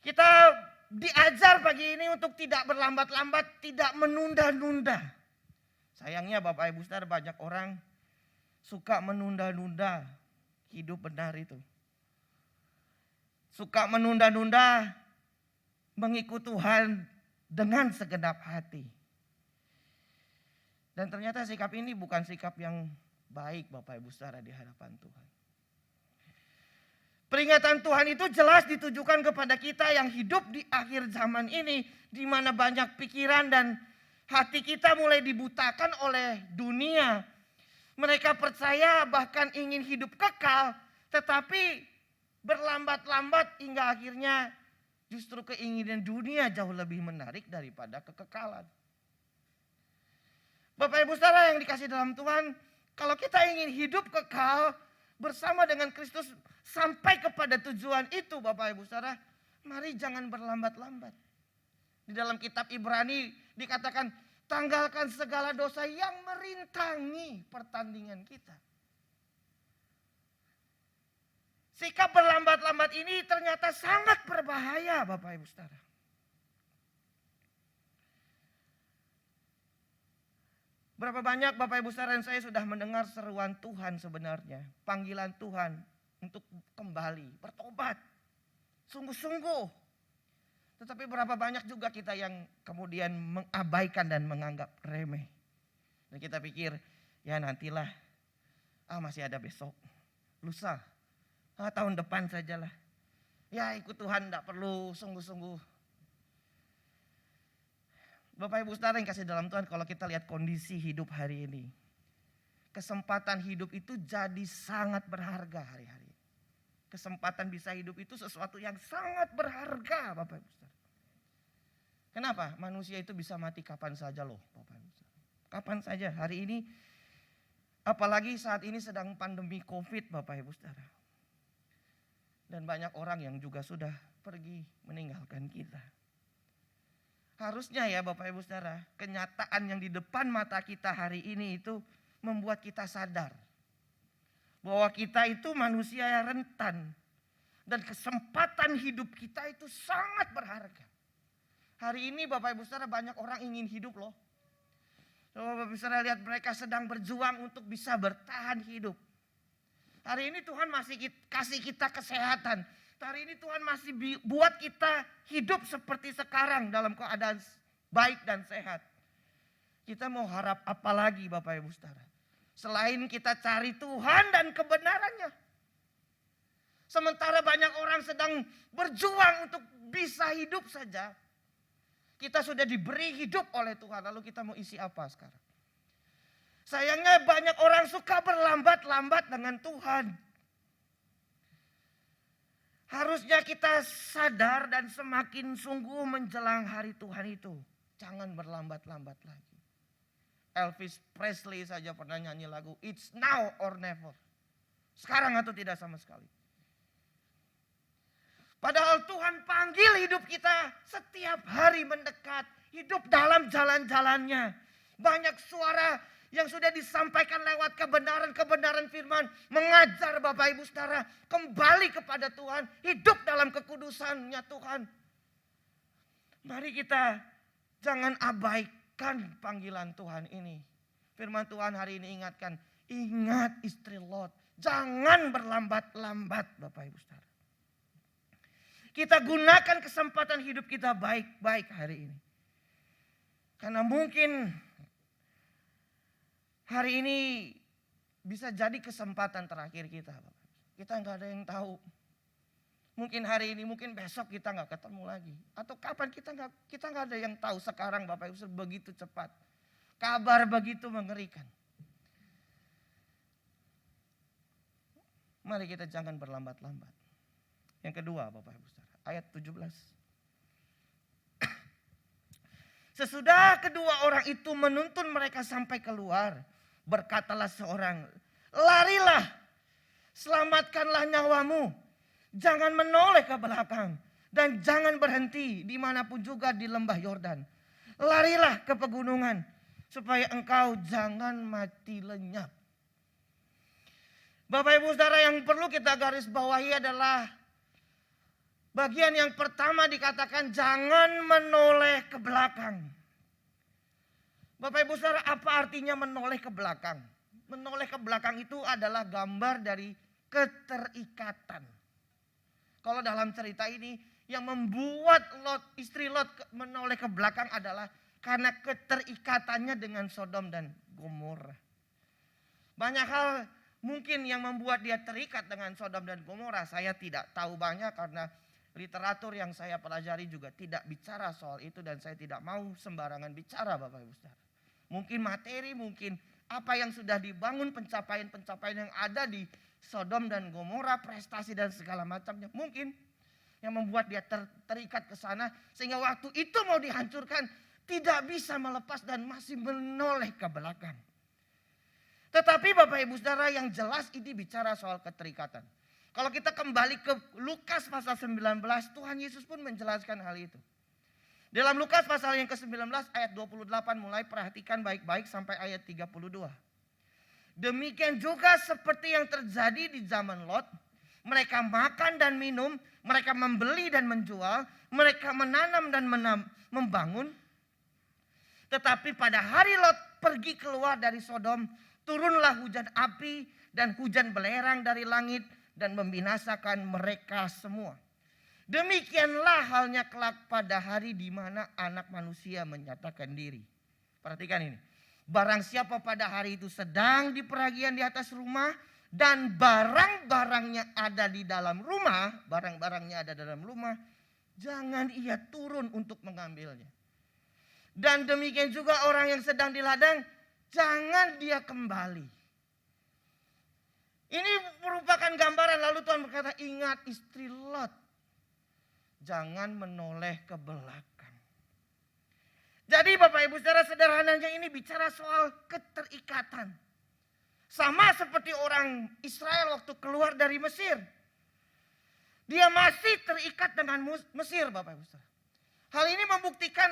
Kita diajar pagi ini untuk tidak berlambat-lambat, tidak menunda-nunda. Sayangnya Bapak Ibu Saudara, banyak orang suka menunda-nunda hidup benar itu. Suka menunda-nunda mengikut Tuhan dengan segenap hati. Dan ternyata sikap ini bukan sikap yang baik Bapak Ibu Saudara di hadapan Tuhan. Peringatan Tuhan itu jelas ditujukan kepada kita yang hidup di akhir zaman ini, di mana banyak pikiran dan hati kita mulai dibutakan oleh dunia, Mereka percaya bahkan ingin hidup kekal, tetapi berlambat-lambat hingga akhirnya justru keinginan dunia jauh lebih menarik daripada kekekalan. Bapak Ibu Saudara yang dikasih dalam Tuhan, kalau kita ingin hidup kekal bersama dengan Kristus sampai kepada tujuan itu Bapak Ibu Saudara, mari jangan berlambat-lambat. Di dalam kitab Ibrani dikatakan, tanggalkan segala dosa yang merintangi pertandingan kita. Sikap berlambat-lambat ini ternyata sangat berbahaya Bapak Ibu Saudara. Berapa banyak Bapak Ibu Saudara dan saya sudah mendengar seruan Tuhan sebenarnya. Panggilan Tuhan untuk kembali, bertobat. Sungguh-sungguh. Tetapi berapa banyak juga kita yang kemudian mengabaikan dan menganggap remeh. Dan kita pikir, ya nantilah. Masih ada besok. Lusa. Tahun depan sajalah. Ya ikut Tuhan tidak perlu sungguh-sungguh. Bapak Ibu Saudara yang kasih dalam Tuhan, kalau kita lihat kondisi hidup hari ini. Kesempatan hidup itu jadi sangat berharga hari-hari. Kesempatan bisa hidup itu sesuatu yang sangat berharga Bapak Ibu Saudara. Kenapa? Manusia itu bisa mati kapan saja loh Bapak Ibu Saudara. Kapan saja hari ini. Apalagi saat ini sedang pandemi COVID Bapak Ibu Saudara. Dan banyak orang yang juga sudah pergi meninggalkan kita. Harusnya ya Bapak Ibu Saudara, kenyataan yang di depan mata kita hari ini itu membuat kita sadar. Bahwa kita itu manusia yang rentan. Dan kesempatan hidup kita itu sangat berharga. Hari ini Bapak Ibu Saudara banyak orang ingin hidup loh. Bapak Ibu Saudara lihat mereka sedang berjuang untuk bisa bertahan hidup. Hari ini Tuhan masih kasih kita kesehatan. Hari ini Tuhan masih buat kita hidup seperti sekarang dalam keadaan baik dan sehat. Kita mau harap apa lagi Bapak Ibu Saudara? Selain kita cari Tuhan dan kebenarannya. Sementara banyak orang sedang berjuang untuk bisa hidup saja. Kita sudah diberi hidup oleh Tuhan. Lalu kita mau isi apa sekarang? Sayangnya banyak orang suka berlambat-lambat dengan Tuhan. Harusnya kita sadar dan semakin sungguh menjelang hari Tuhan itu. Jangan berlambat-lambat lagi. Elvis Presley saja pernah nyanyi lagu It's Now or Never. Sekarang atau tidak sama sekali. Padahal Tuhan panggil hidup kita setiap hari mendekat. Hidup dalam jalan-jalannya. Banyak suara yang sudah disampaikan lewat kebenaran-kebenaran firman. Mengajar Bapak Ibu Saudara kembali kepada Tuhan. Hidup dalam kekudusannya Tuhan. Mari kita jangan abaikan panggilan Tuhan ini. Firman Tuhan hari ini ingatkan. Ingat istri Lot. Jangan berlambat-lambat Bapak Ibu Saudara. Kita gunakan kesempatan hidup kita baik-baik hari ini. Karena mungkin hari ini bisa jadi kesempatan terakhir kita. Kita nggak ada yang tahu. Mungkin hari ini, mungkin besok kita nggak ketemu lagi. Atau kapan kita nggak ada yang tahu sekarang Bapak Ibu begitu cepat. Kabar begitu mengerikan. Mari kita jangan berlambat-lambat. Yang kedua Bapak Ibu Saudara, ayat 17. Sesudah kedua orang itu menuntun mereka sampai keluar. Berkatalah seorang, larilah, selamatkanlah nyawamu. Jangan menoleh ke belakang. Dan jangan berhenti dimanapun juga di lembah Yordan. Larilah ke pegunungan. Supaya engkau jangan mati lenyap. Bapak Ibu Saudara, yang perlu kita garis bawahi adalah bagian yang pertama dikatakan jangan menoleh ke belakang. Bapak Ibu Saudara, apa artinya menoleh ke belakang? Menoleh ke belakang itu adalah gambar dari keterikatan. Kalau dalam cerita ini yang membuat istri Lot menoleh ke belakang adalah karena keterikatannya dengan Sodom dan Gomora. Banyak hal mungkin yang membuat dia terikat dengan Sodom dan Gomora. Saya tidak tahu banyak karena literatur yang saya pelajari juga tidak bicara soal itu. Dan saya tidak mau sembarangan bicara Bapak Ibu Saudara. Mungkin materi, mungkin apa yang sudah dibangun, pencapaian-pencapaian yang ada di Sodom dan Gomora, prestasi dan segala macamnya. Mungkin yang membuat dia terikat ke sana, sehingga waktu itu mau dihancurkan, tidak bisa melepas dan masih menoleh ke belakang. Tetapi Bapak Ibu Saudara, yang jelas ini bicara soal keterikatan. Kalau kita kembali ke Lukas pasal 19, Tuhan Yesus pun menjelaskan hal itu. Dalam Lukas pasal yang ke-19 ayat 28 mulai, perhatikan baik-baik sampai ayat 32. Demikian juga seperti yang terjadi di zaman Lot. Mereka makan dan minum, mereka membeli dan menjual, mereka menanam dan membangun. Tetapi pada hari Lot pergi keluar dari Sodom, turunlah hujan api dan hujan belerang dari langit dan membinasakan mereka semua. Demikianlah halnya kelak pada hari di mana Anak Manusia menyatakan diri. Perhatikan ini. Barang siapa pada hari itu sedang di peragian di atas rumah dan barang-barangnya ada di dalam rumah, jangan ia turun untuk mengambilnya. Dan demikian juga orang yang sedang di ladang, jangan dia kembali. Ini merupakan gambaran, lalu Tuhan berkata, ingat istri Lot. Jangan menoleh ke belakang. Jadi Bapak Ibu Saudara, sederhananya ini bicara soal keterikatan. Sama seperti orang Israel waktu keluar dari Mesir. Dia masih terikat dengan Mesir Bapak Ibu Saudara. Hal ini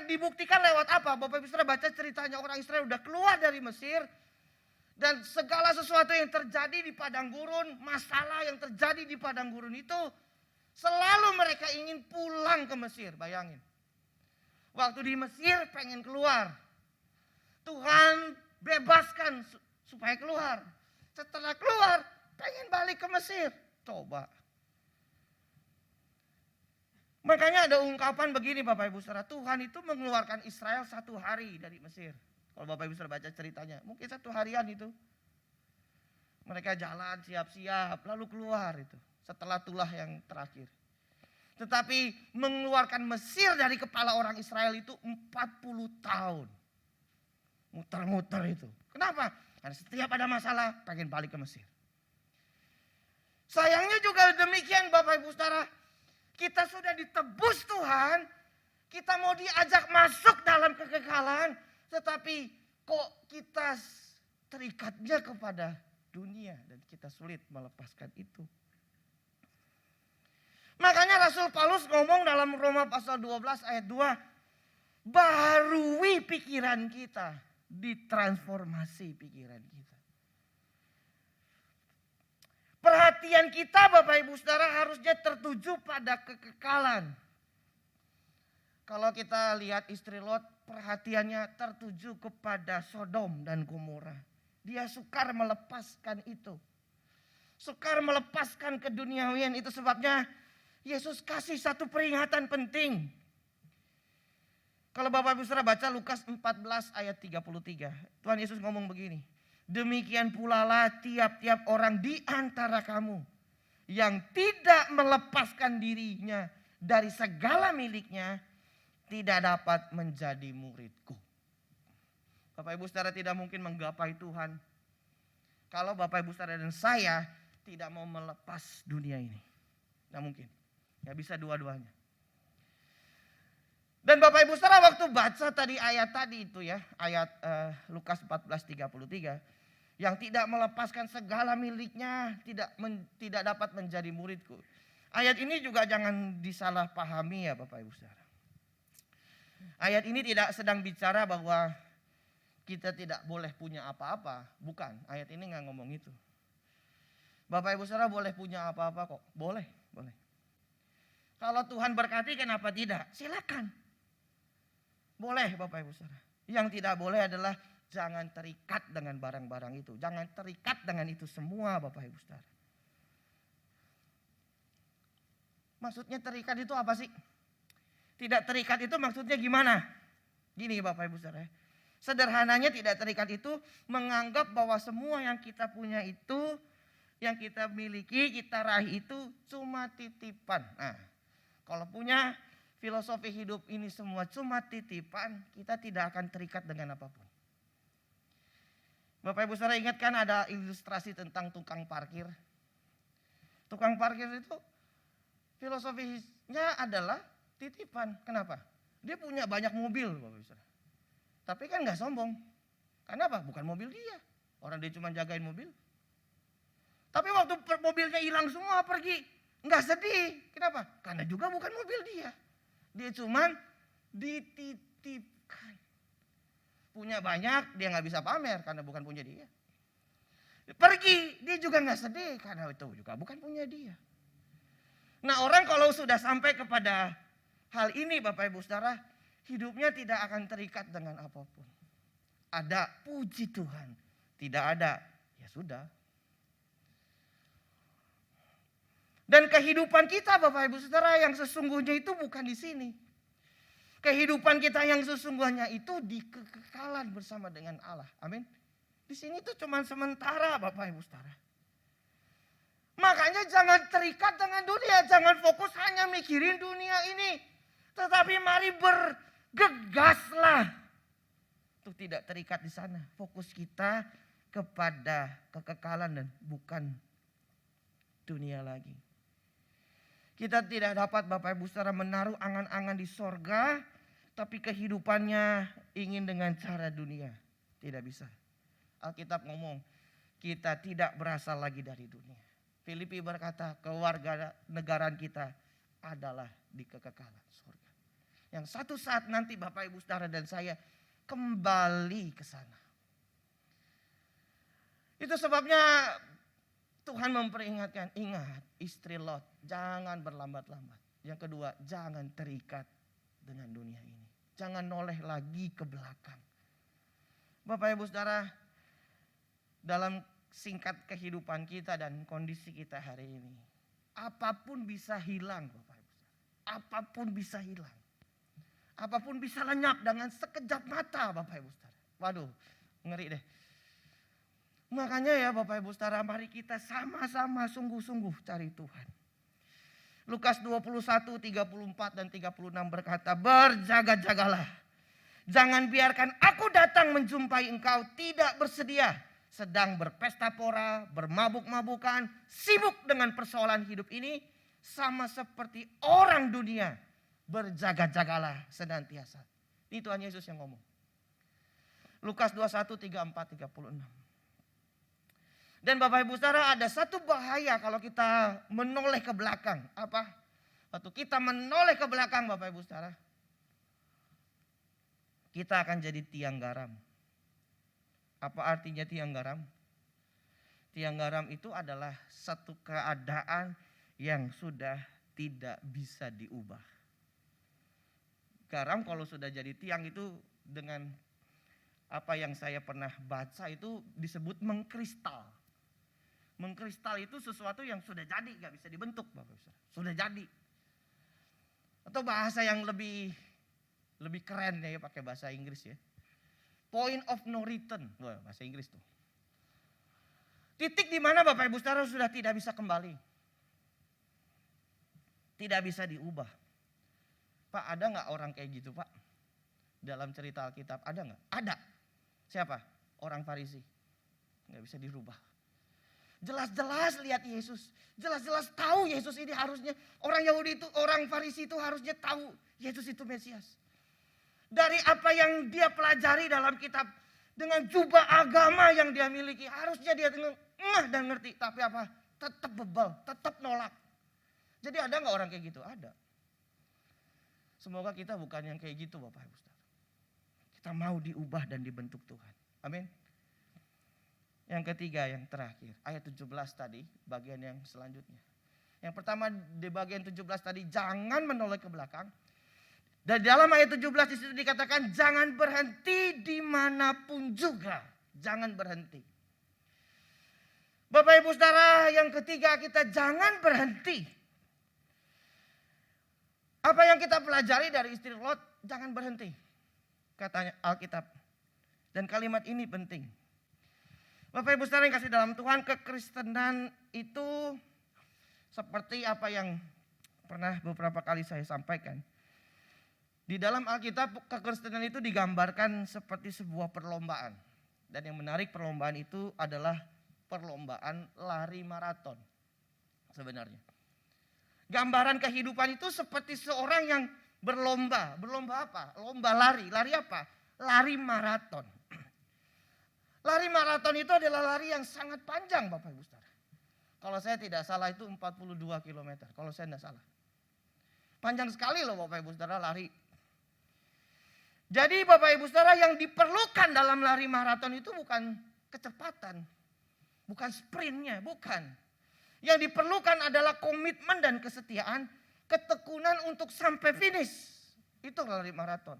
dibuktikan lewat apa? Bapak Ibu Saudara baca ceritanya orang Israel udah keluar dari Mesir. Dan segala sesuatu yang terjadi di padang gurun, masalah yang terjadi di padang gurun itu, selalu mereka ingin pulang ke Mesir, bayangin. Waktu di Mesir pengen keluar. Tuhan bebaskan supaya keluar. Setelah keluar pengen balik ke Mesir. Coba. Makanya ada ungkapan begini Bapak Ibu Saudara. Tuhan itu mengeluarkan Israel 1 hari dari Mesir. Kalau Bapak Ibu Saudara baca ceritanya. Mungkin 1 harian itu. Mereka jalan siap-siap lalu keluar itu. Setelah tulah yang terakhir. Tetapi mengeluarkan Mesir dari kepala orang Israel itu 40 tahun. Muter-muter itu. Kenapa? Karena setiap ada masalah pengen balik ke Mesir. Sayangnya juga demikian Bapak Ibu Saudara. Kita sudah ditebus Tuhan. Kita mau diajak masuk dalam kekekalan. Tetapi kok kita terikatnya kepada dunia. Dan kita sulit melepaskan itu. Makanya Rasul Paulus ngomong dalam Roma pasal 12 ayat 2. Baharui pikiran kita. Ditransformasi pikiran kita. Perhatian kita Bapak Ibu Saudara harusnya tertuju pada kekekalan. Kalau kita lihat istri Lot, perhatiannya tertuju kepada Sodom dan Gomora. Dia sukar melepaskan itu. Sukar melepaskan keduniawian, itu sebabnya Yesus kasih satu peringatan penting. Kalau Bapak Ibu Saudara baca Lukas 14 ayat 33. Tuhan Yesus ngomong begini. Demikian pula lah tiap-tiap orang di antara kamu yang tidak melepaskan dirinya dari segala miliknya tidak dapat menjadi muridku. Bapak Ibu Saudara tidak mungkin menggapai Tuhan kalau Bapak Ibu Saudara dan saya tidak mau melepas dunia ini. Tidak mungkin. Ya bisa dua-duanya. Dan Bapak Ibu Saudara waktu baca tadi ayat tadi itu ya. Ayat Lukas 14:33. Yang tidak melepaskan segala miliknya tidak dapat menjadi muridku. Ayat ini juga jangan disalahpahami ya Bapak Ibu Saudara. Ayat ini tidak sedang bicara bahwa kita tidak boleh punya apa-apa. Bukan, ayat ini nggak ngomong itu. Bapak Ibu Saudara boleh punya apa-apa kok. Boleh, boleh. Kalau Tuhan berkati kenapa tidak? Silakan. Boleh Bapak Ibu Saudara. Yang tidak boleh adalah jangan terikat dengan barang-barang itu. Jangan terikat dengan itu semua Bapak Ibu Saudara. Maksudnya terikat itu apa sih? Tidak terikat itu maksudnya gimana? Gini Bapak Ibu Saudara. Sederhananya tidak terikat itu menganggap bahwa semua yang kita punya itu, yang kita miliki, kita raih itu cuma titipan. Nah, kalau punya filosofi hidup ini semua cuma titipan, kita tidak akan terikat dengan apapun. Bapak Ibu Saudara ingat kan ada ilustrasi tentang tukang parkir. Tukang parkir itu filosofinya adalah titipan. Kenapa? Dia punya banyak mobil, Bapak Ibu Saudara. Tapi kan nggak sombong. Karena apa? Bukan mobil dia. Orang dia cuma jagain mobil. Tapi waktu mobilnya hilang semua pergi, nggak sedih. Kenapa? Karena juga bukan mobil dia. Dia cuma dititipkan. Punya banyak, dia nggak bisa pamer karena bukan punya dia. Pergi, dia juga nggak sedih karena itu juga bukan punya dia. Nah, orang kalau sudah sampai kepada hal ini Bapak Ibu Saudara, hidupnya tidak akan terikat dengan apapun. Ada, puji Tuhan. Tidak ada, ya sudah. Dan kehidupan kita Bapak Ibu Saudara yang sesungguhnya itu bukan di sini. Kehidupan kita yang sesungguhnya itu di kekekalan bersama dengan Allah. Amin. Di sini tuh cuma sementara Bapak Ibu Saudara. Makanya jangan terikat dengan dunia. Jangan fokus hanya mikirin dunia ini. Tetapi mari bergegaslah. Untuk tidak terikat di sana. Fokus kita kepada kekekalan dan bukan dunia lagi. Kita tidak dapat Bapak Ibu Saudara menaruh angan-angan di sorga. Tapi kehidupannya ingin dengan cara dunia. Tidak bisa. Alkitab ngomong, kita tidak berasal lagi dari dunia. Filipi berkata, keluarga negaraan kita adalah di kekekalan surga. Yang satu saat nanti Bapak Ibu Saudara dan saya kembali ke sana. Itu sebabnya Tuhan memperingatkan, ingat istri Lot, jangan berlambat-lambat. Yang kedua, jangan terikat dengan dunia ini. Jangan noleh lagi ke belakang. Bapak Ibu Saudara, dalam singkat kehidupan kita dan kondisi kita hari ini, apapun bisa hilang Bapak Ibu Saudara. Apapun bisa hilang. Apapun bisa lenyap dengan sekejap mata Bapak Ibu Saudara. Waduh, ngeri deh. Makanya ya Bapak Ibu Saudara, mari kita sama-sama sungguh-sungguh cari Tuhan. Lukas 21, 34 dan 36 berkata, berjaga-jagalah. Jangan biarkan aku datang menjumpai engkau tidak bersedia. Sedang berpesta pora, bermabuk-mabukan, sibuk dengan persoalan hidup ini. Sama seperti orang dunia. Berjaga-jagalah senantiasa. Ini Tuhan Yesus yang ngomong. Lukas 21, 34, 36. Dan Bapak Ibu Saudara, ada satu bahaya kalau kita menoleh ke belakang. Apa? Waktu kita menoleh ke belakang Bapak Ibu Saudara, kita akan jadi tiang garam. Apa artinya tiang garam? Tiang garam itu adalah satu keadaan yang sudah tidak bisa diubah. Garam kalau sudah jadi tiang itu dengan apa yang saya pernah baca itu disebut mengkristal. Mengkristal itu sesuatu yang sudah jadi, gak bisa dibentuk Bapak Ibu. Sudah jadi. Atau bahasa yang lebih keren ya, pakai bahasa Inggris ya. Point of no return. Wah, bahasa Inggris tuh. Titik di mana Bapak Ibu Saudara sudah tidak bisa kembali. Tidak bisa diubah. Pak, ada gak orang kayak gitu Pak? Dalam cerita Alkitab ada gak? Ada. Siapa? Orang Farisi. Gak bisa dirubah. Jelas-jelas lihat Yesus. Jelas-jelas tahu Yesus ini harusnya. Orang Yahudi itu, orang Farisi itu harusnya tahu Yesus itu Mesias. Dari apa yang dia pelajari dalam kitab. Dengan jubah agama yang dia miliki. Harusnya dia ngeh dan ngerti. Tapi apa? Tetap bebal, tetap nolak. Jadi ada gak orang kayak gitu? Ada. Semoga kita bukan yang kayak gitu Bapak Ibu Saudara. Kita mau diubah dan dibentuk Tuhan. Amin. Yang ketiga, yang terakhir, ayat 17 tadi, bagian yang selanjutnya. Yang pertama di bagian 17 tadi, jangan menoleh ke belakang. Dan dalam ayat 17 di situ dikatakan, jangan berhenti dimanapun juga. Jangan berhenti. Bapak Ibu Saudara, yang ketiga kita jangan berhenti. Apa yang kita pelajari dari istri Lot, jangan berhenti. Katanya Alkitab. Dan kalimat ini penting. Bapak Ibu Saudara yang kasih dalam Tuhan, kekristenan itu seperti apa yang pernah beberapa kali saya sampaikan. Di dalam Alkitab kekristenan itu digambarkan seperti sebuah perlombaan. Dan yang menarik perlombaan itu adalah perlombaan lari maraton sebenarnya. Gambaran kehidupan itu seperti seorang yang berlomba. Berlomba apa? Lomba lari. Lari apa? Lari maraton. Lari maraton itu adalah lari yang sangat panjang Bapak Ibu Saudara. Kalau saya tidak salah itu 42 km. Kalau saya tidak salah. Panjang sekali loh Bapak Ibu Saudara lari. Jadi Bapak Ibu Saudara yang diperlukan dalam lari maraton itu bukan kecepatan. Bukan sprintnya, bukan. Yang diperlukan adalah komitmen dan kesetiaan, ketekunan untuk sampai finish. Itu lari maraton.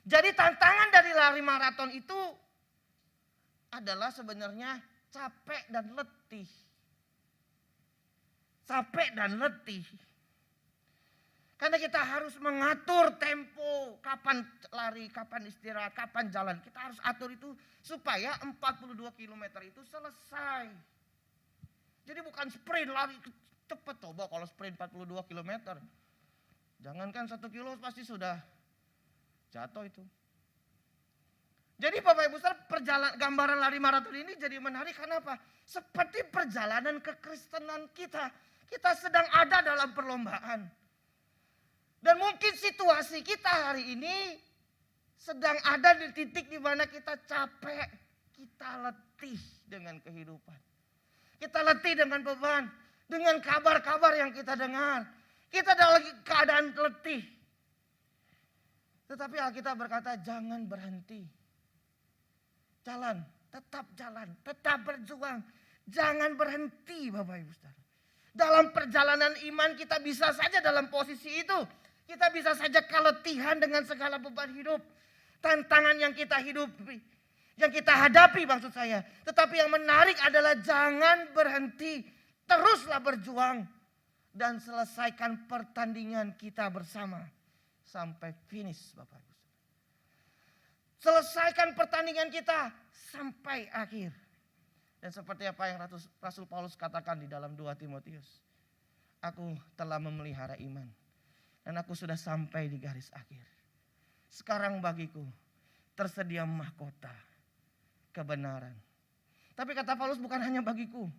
Jadi tantangan dari lari maraton itu adalah sebenarnya capek dan letih. Capek dan letih. Karena kita harus mengatur tempo, kapan lari, kapan istirahat, kapan jalan. Kita harus atur itu supaya 42 km itu selesai. Jadi bukan sprint lari cepat. Coba kalau sprint 42 km. Jangankan 1 kilo pasti sudah jatuh itu. Jadi Bapak Ibu Saudara, gambaran lari maraton ini jadi menarik karena apa? Seperti perjalanan kekristenan kita. Kita sedang ada dalam perlombaan. Dan mungkin situasi kita hari ini sedang ada di titik di mana kita capek, kita letih dengan kehidupan. Kita letih dengan beban, dengan kabar-kabar yang kita dengar. Kita dalam keadaan letih. Tetapi Alkitab berkata jangan berhenti. Jalan, tetap berjuang. Jangan berhenti Bapak Ibu Saudara. Dalam perjalanan iman kita bisa saja dalam posisi itu. Kita bisa saja keletihan dengan segala beban hidup. Tantangan yang kita hidupi. Yang kita hadapi maksud saya. Tetapi yang menarik adalah jangan berhenti. Teruslah berjuang. Dan selesaikan pertandingan kita bersama. Sampai finish Bapak Ibu. Selesaikan pertandingan kita sampai akhir. Dan seperti apa yang Rasul Paulus katakan di dalam 2 Timotius. Aku telah memelihara iman. Dan aku sudah sampai di garis akhir. Sekarang bagiku tersedia mahkota kebenaran. Tapi kata Paulus bukan hanya bagiku.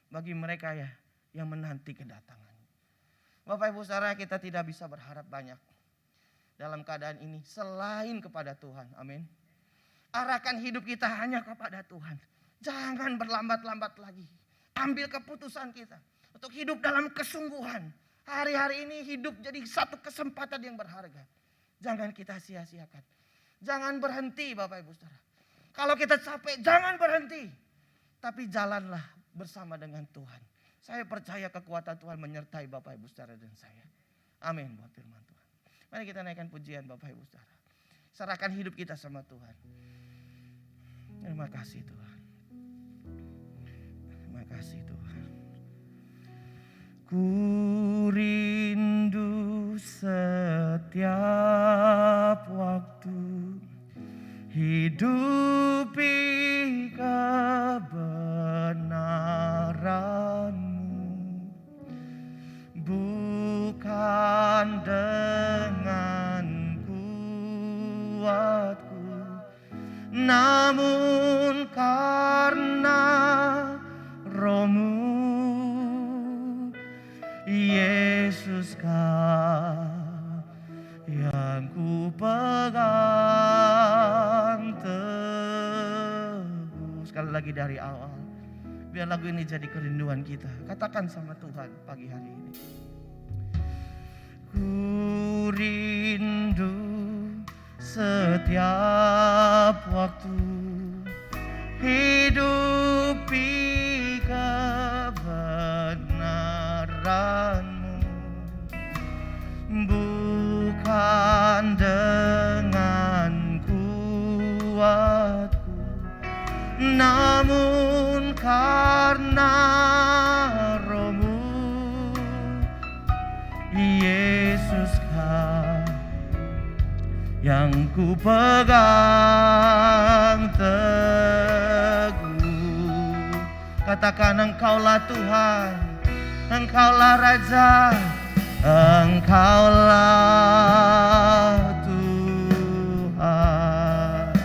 Bagi mereka ya yang menanti kedatangan. Bapak Ibu Saudara, kita tidak bisa berharap banyak. Dalam keadaan ini selain kepada Tuhan. Amin. Arahkan hidup kita hanya kepada Tuhan. Jangan berlambat-lambat lagi. Ambil keputusan kita. Untuk hidup dalam kesungguhan. Hari-hari ini hidup jadi satu kesempatan yang berharga. Jangan kita sia-siakan. Jangan berhenti Bapak Ibu Saudara. Kalau kita capek jangan berhenti. Tapi jalanlah bersama dengan Tuhan. Saya percaya kekuatan Tuhan menyertai Bapak Ibu Saudara dan saya. Amin buat firman Tuhan. Mari kita naikkan pujian Bapak Ibu Saudara. Serahkan hidup kita sama Tuhan. Terima kasih Tuhan. Terima kasih Tuhan. Ku rindu setiap waktu hidupi kebenaran-Mu, bukan dengan kuatku, namun karena Roh-Mu. Yesus Kau yang ku pegang teguh. Sekali lagi dari awal. Biar lagu ini jadi kerinduan kita. Katakan sama Tuhan pagi hari ini. Ku rindu setiap waktu hidupi kebenaran-Mu, bukan dengan kuatku, namun karena Roh-Mu. Yesus Kau yang ku pegang teguh. Katakan Engkaulah Tuhan, Engkaulah Raja, Engkaulah Tuhan.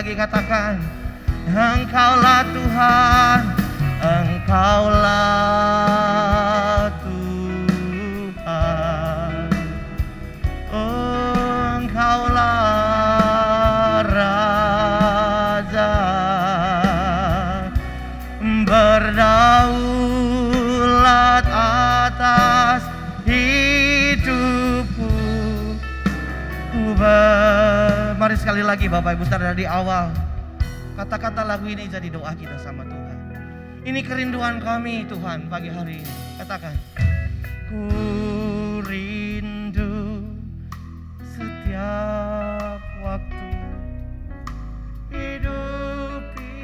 lagi katakan, Engkaulah Tuhan, Engkaulah Tuhan, Engkaulah Raja, berdaulat atas hidupku. Mari sekali lagi Bapak Ibu Saudara, di awal kata-kata lagu ini jadi doa kita sama Tuhan. Ini kerinduan kami Tuhan pagi hari ini. Katakan, ku rindu setiap waktu hidupi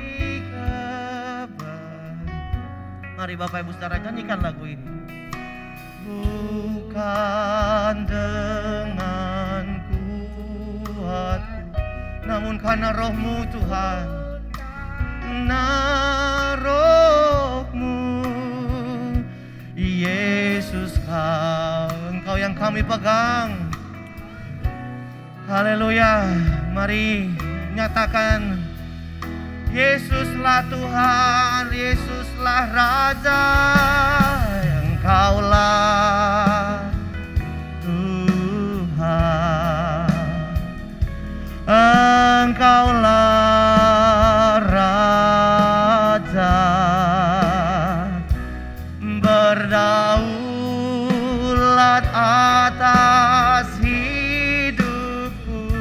kabar. Mari Bapak Ibu Saudara nyanyikan lagu ini. Bukan dengan kuatku, namun karena rohmu Tuhan, karena rohmu Yesus, Engkau yang kami pegang. Haleluya. Mari nyatakan, Yesuslah Tuhan, Yesuslah Raja, Engkaulah Tuhan, Engkaulah Raja, berdaulat atas hidupku.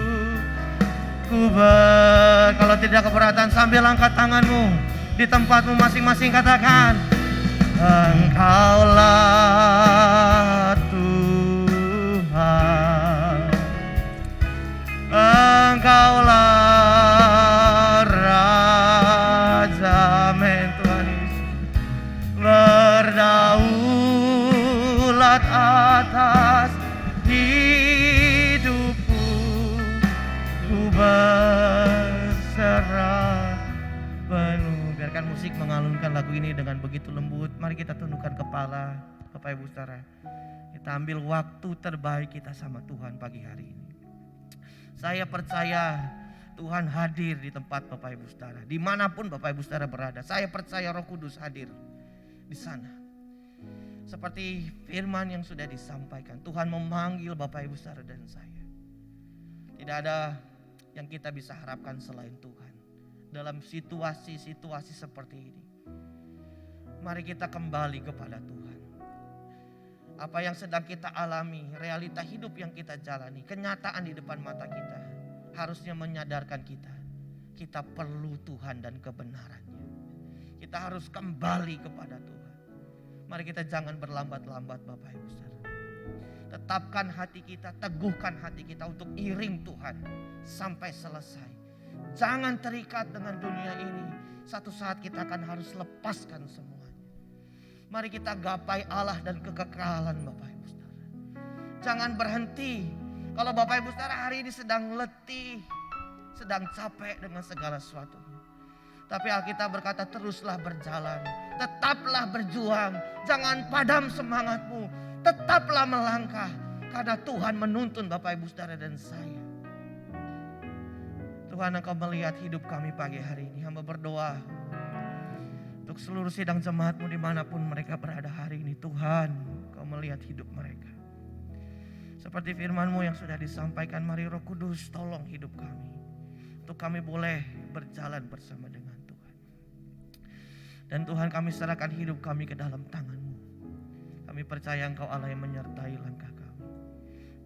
Kalau tidak keberatan, sambil angkat tanganmu di tempatmu masing-masing, katakan, Engkaulah Tuhan, Engkaulah Raja, amin Tuhan Yesus, berdaulat atas hidupku, ku berserah penuh. Biarkan musik mengalunkan lagu ini dengan begitu lembut. Mari kita tundukkan kepala Bapak Ibu Saudara. Kita ambil waktu terbaik kita sama Tuhan pagi hari ini. Saya percaya Tuhan hadir di tempat Bapak Ibu Saudara. Dimanapun Bapak Ibu Saudara berada, saya percaya Roh Kudus hadir di sana. Seperti firman yang sudah disampaikan, Tuhan memanggil Bapak Ibu Saudara dan saya. Tidak ada yang kita bisa harapkan selain Tuhan. Dalam situasi-situasi seperti ini, mari kita kembali kepada Tuhan. Apa yang sedang kita alami, realita hidup yang kita jalani, kenyataan di depan mata kita, harusnya menyadarkan kita perlu Tuhan dan kebenarannya. Kita harus kembali kepada Tuhan. Mari kita jangan berlambat-lambat Bapak Ibu Saudara. Tetapkan hati kita, teguhkan hati kita untuk iring Tuhan sampai selesai. Jangan terikat dengan dunia ini. Satu saat kita akan harus lepaskan semuanya. Mari kita gapai Allah dan kekekalan Bapak Ibu Saudara. Jangan berhenti. Kalau Bapak Ibu Saudara hari ini sedang letih, sedang capek dengan segala sesuatunya. Tapi Alkitab berkata, teruslah berjalan, tetaplah berjuang, jangan padam semangatmu, tetaplah melangkah. Karena Tuhan menuntun Bapak Ibu Saudara dan saya. Tuhan, Engkau melihat hidup kami pagi hari ini. Hamba berdoa untuk seluruh sidang jemaat-Mu dimanapun mereka berada hari ini. Tuhan, Engkau melihat hidup mereka. Seperti firman-Mu yang sudah disampaikan, mari Roh Kudus tolong hidup kami. Untuk kami boleh berjalan bersama dengan Tuhan. Dan Tuhan, kami serahkan hidup kami ke dalam tangan-Mu. Kami percaya Engkau Allah yang menyertai langkah kami.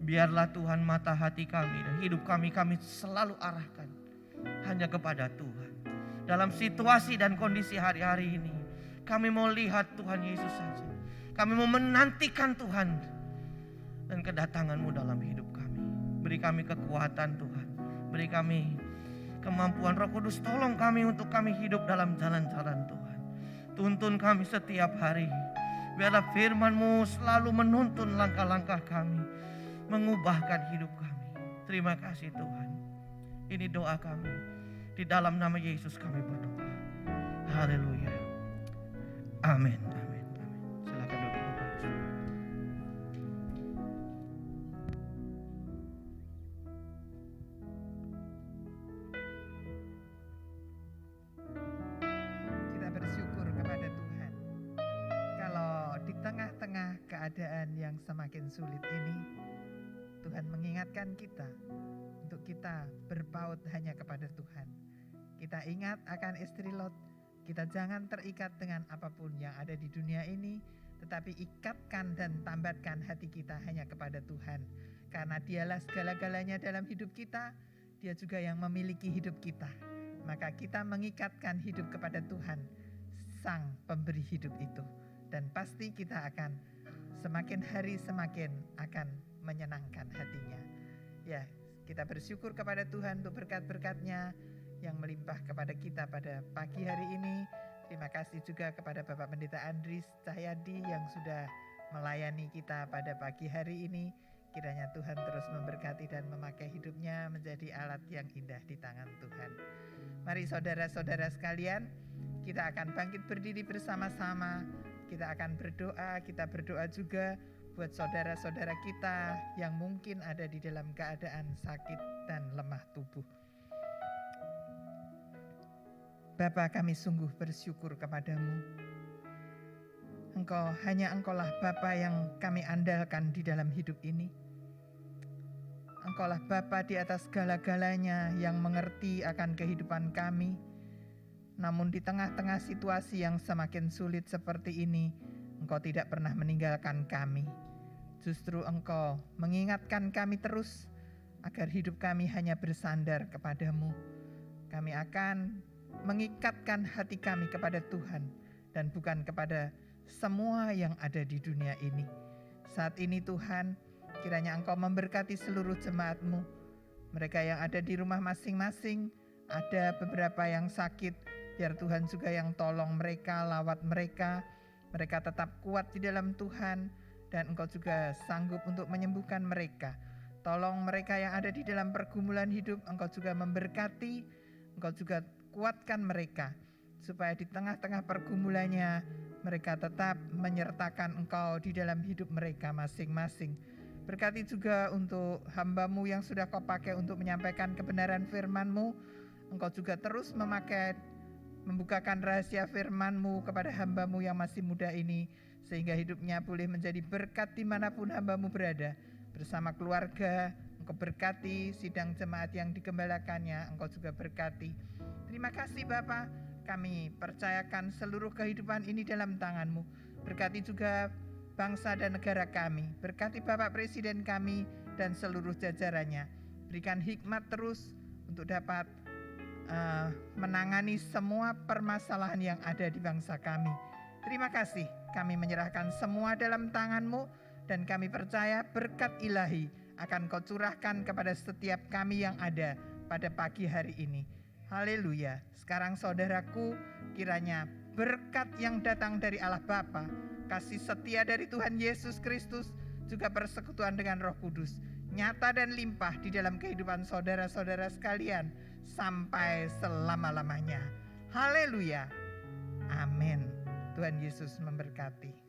Biarlah Tuhan mata hati kami dan hidup kami selalu arahkan hanya kepada Tuhan. Dalam situasi dan kondisi hari-hari ini, kami mau lihat Tuhan Yesus saja. Kami mau menantikan Tuhan dan kedatangan-Mu dalam hidup kami. Beri kami kekuatan Tuhan. Beri kami kemampuan. Roh Kudus, tolong kami untuk kami hidup dalam jalan-jalan Tuhan. Tuntun kami setiap hari. Biarlah firman-Mu selalu menuntun langkah-langkah kami, mengubahkan hidup kami. Terima kasih Tuhan. Ini doa kami. Di dalam nama Yesus kami berdoa. Haleluya. Amin. Amin. Amin. Silakan duduk Bapak Ibu. keadaan yang semakin sulit ini, Tuhan mengingatkan kita untuk kita berpaut hanya kepada Tuhan. Kita ingat akan istri Lot, kita jangan terikat dengan apapun yang ada di dunia ini, tetapi ikatkan dan tambatkan hati kita hanya kepada Tuhan. Karena Dialah segala-galanya dalam hidup kita, Dia juga yang memiliki hidup kita. Maka kita mengikatkan hidup kepada Tuhan, Sang Pemberi hidup itu. Dan pasti kita akan semakin hari semakin akan menyenangkan hatinya. Ya, kita bersyukur kepada Tuhan untuk berkat-berkat-Nya yang melimpah kepada kita pada pagi hari ini. Terima kasih juga kepada Bapak Pendeta Andris Cahyadi yang sudah melayani kita pada pagi hari ini. Kiranya Tuhan terus memberkati dan memakai hidupnya menjadi alat yang indah di tangan Tuhan. Mari saudara-saudara sekalian, kita akan bangkit berdiri bersama-sama. Kita akan berdoa, kita berdoa juga buat saudara-saudara kita yang mungkin ada di dalam keadaan sakit dan lemah tubuh. Bapa, kami sungguh bersyukur kepadamu. Hanya Engkaulah Bapa yang kami andalkan di dalam hidup ini. Engkaulah Bapa di atas segala-galanya yang mengerti akan kehidupan kami. Namun di tengah-tengah situasi yang semakin sulit seperti ini, Engkau tidak pernah meninggalkan kami. Justru Engkau mengingatkan kami terus agar hidup kami hanya bersandar kepadamu. Kami akan mengikatkan hati kami kepada Tuhan dan bukan kepada semua yang ada di dunia ini. Saat ini Tuhan, kiranya Engkau memberkati seluruh jemaat-Mu. Mereka yang ada di rumah masing-masing, ada beberapa yang sakit, biar Tuhan juga yang tolong mereka, lawat mereka. Mereka tetap kuat di dalam Tuhan dan Engkau juga sanggup untuk menyembuhkan mereka. Tolong mereka yang ada di dalam pergumulan hidup, Engkau juga memberkati, Engkau juga kuatkan mereka. Supaya di tengah-tengah pergumulannya, mereka tetap menyertakan Engkau di dalam hidup mereka masing-masing. Berkati juga untuk hamba-Mu yang sudah Kau pakai untuk menyampaikan kebenaran firman-Mu. Engkau juga terus membukakan rahasia firman-Mu kepada hamba-Mu yang masih muda ini, sehingga hidupnya boleh menjadi berkat dimanapun hamba-Mu berada. Bersama keluarga, Engkau berkati sidang jemaat yang digembalakannya, Engkau juga berkati. Terima kasih Bapa, kami percayakan seluruh kehidupan ini dalam tangan-Mu. Berkati juga bangsa dan negara kami, berkati Bapak Presiden kami dan seluruh jajarannya. Berikan hikmat terus untuk dapat menangani semua permasalahan yang ada di bangsa kami. Terima kasih, kami menyerahkan semua dalam tangan-Mu dan kami percaya berkat ilahi akan Kau curahkan kepada setiap kami yang ada pada pagi hari ini. Haleluya. Sekarang saudaraku, kiranya berkat yang datang dari Allah Bapa, kasih setia dari Tuhan Yesus Kristus, juga persekutuan dengan Roh Kudus, nyata dan limpah di dalam kehidupan saudara-saudara sekalian sampai selama-lamanya. Haleluya. Amin. Tuhan Yesus memberkati.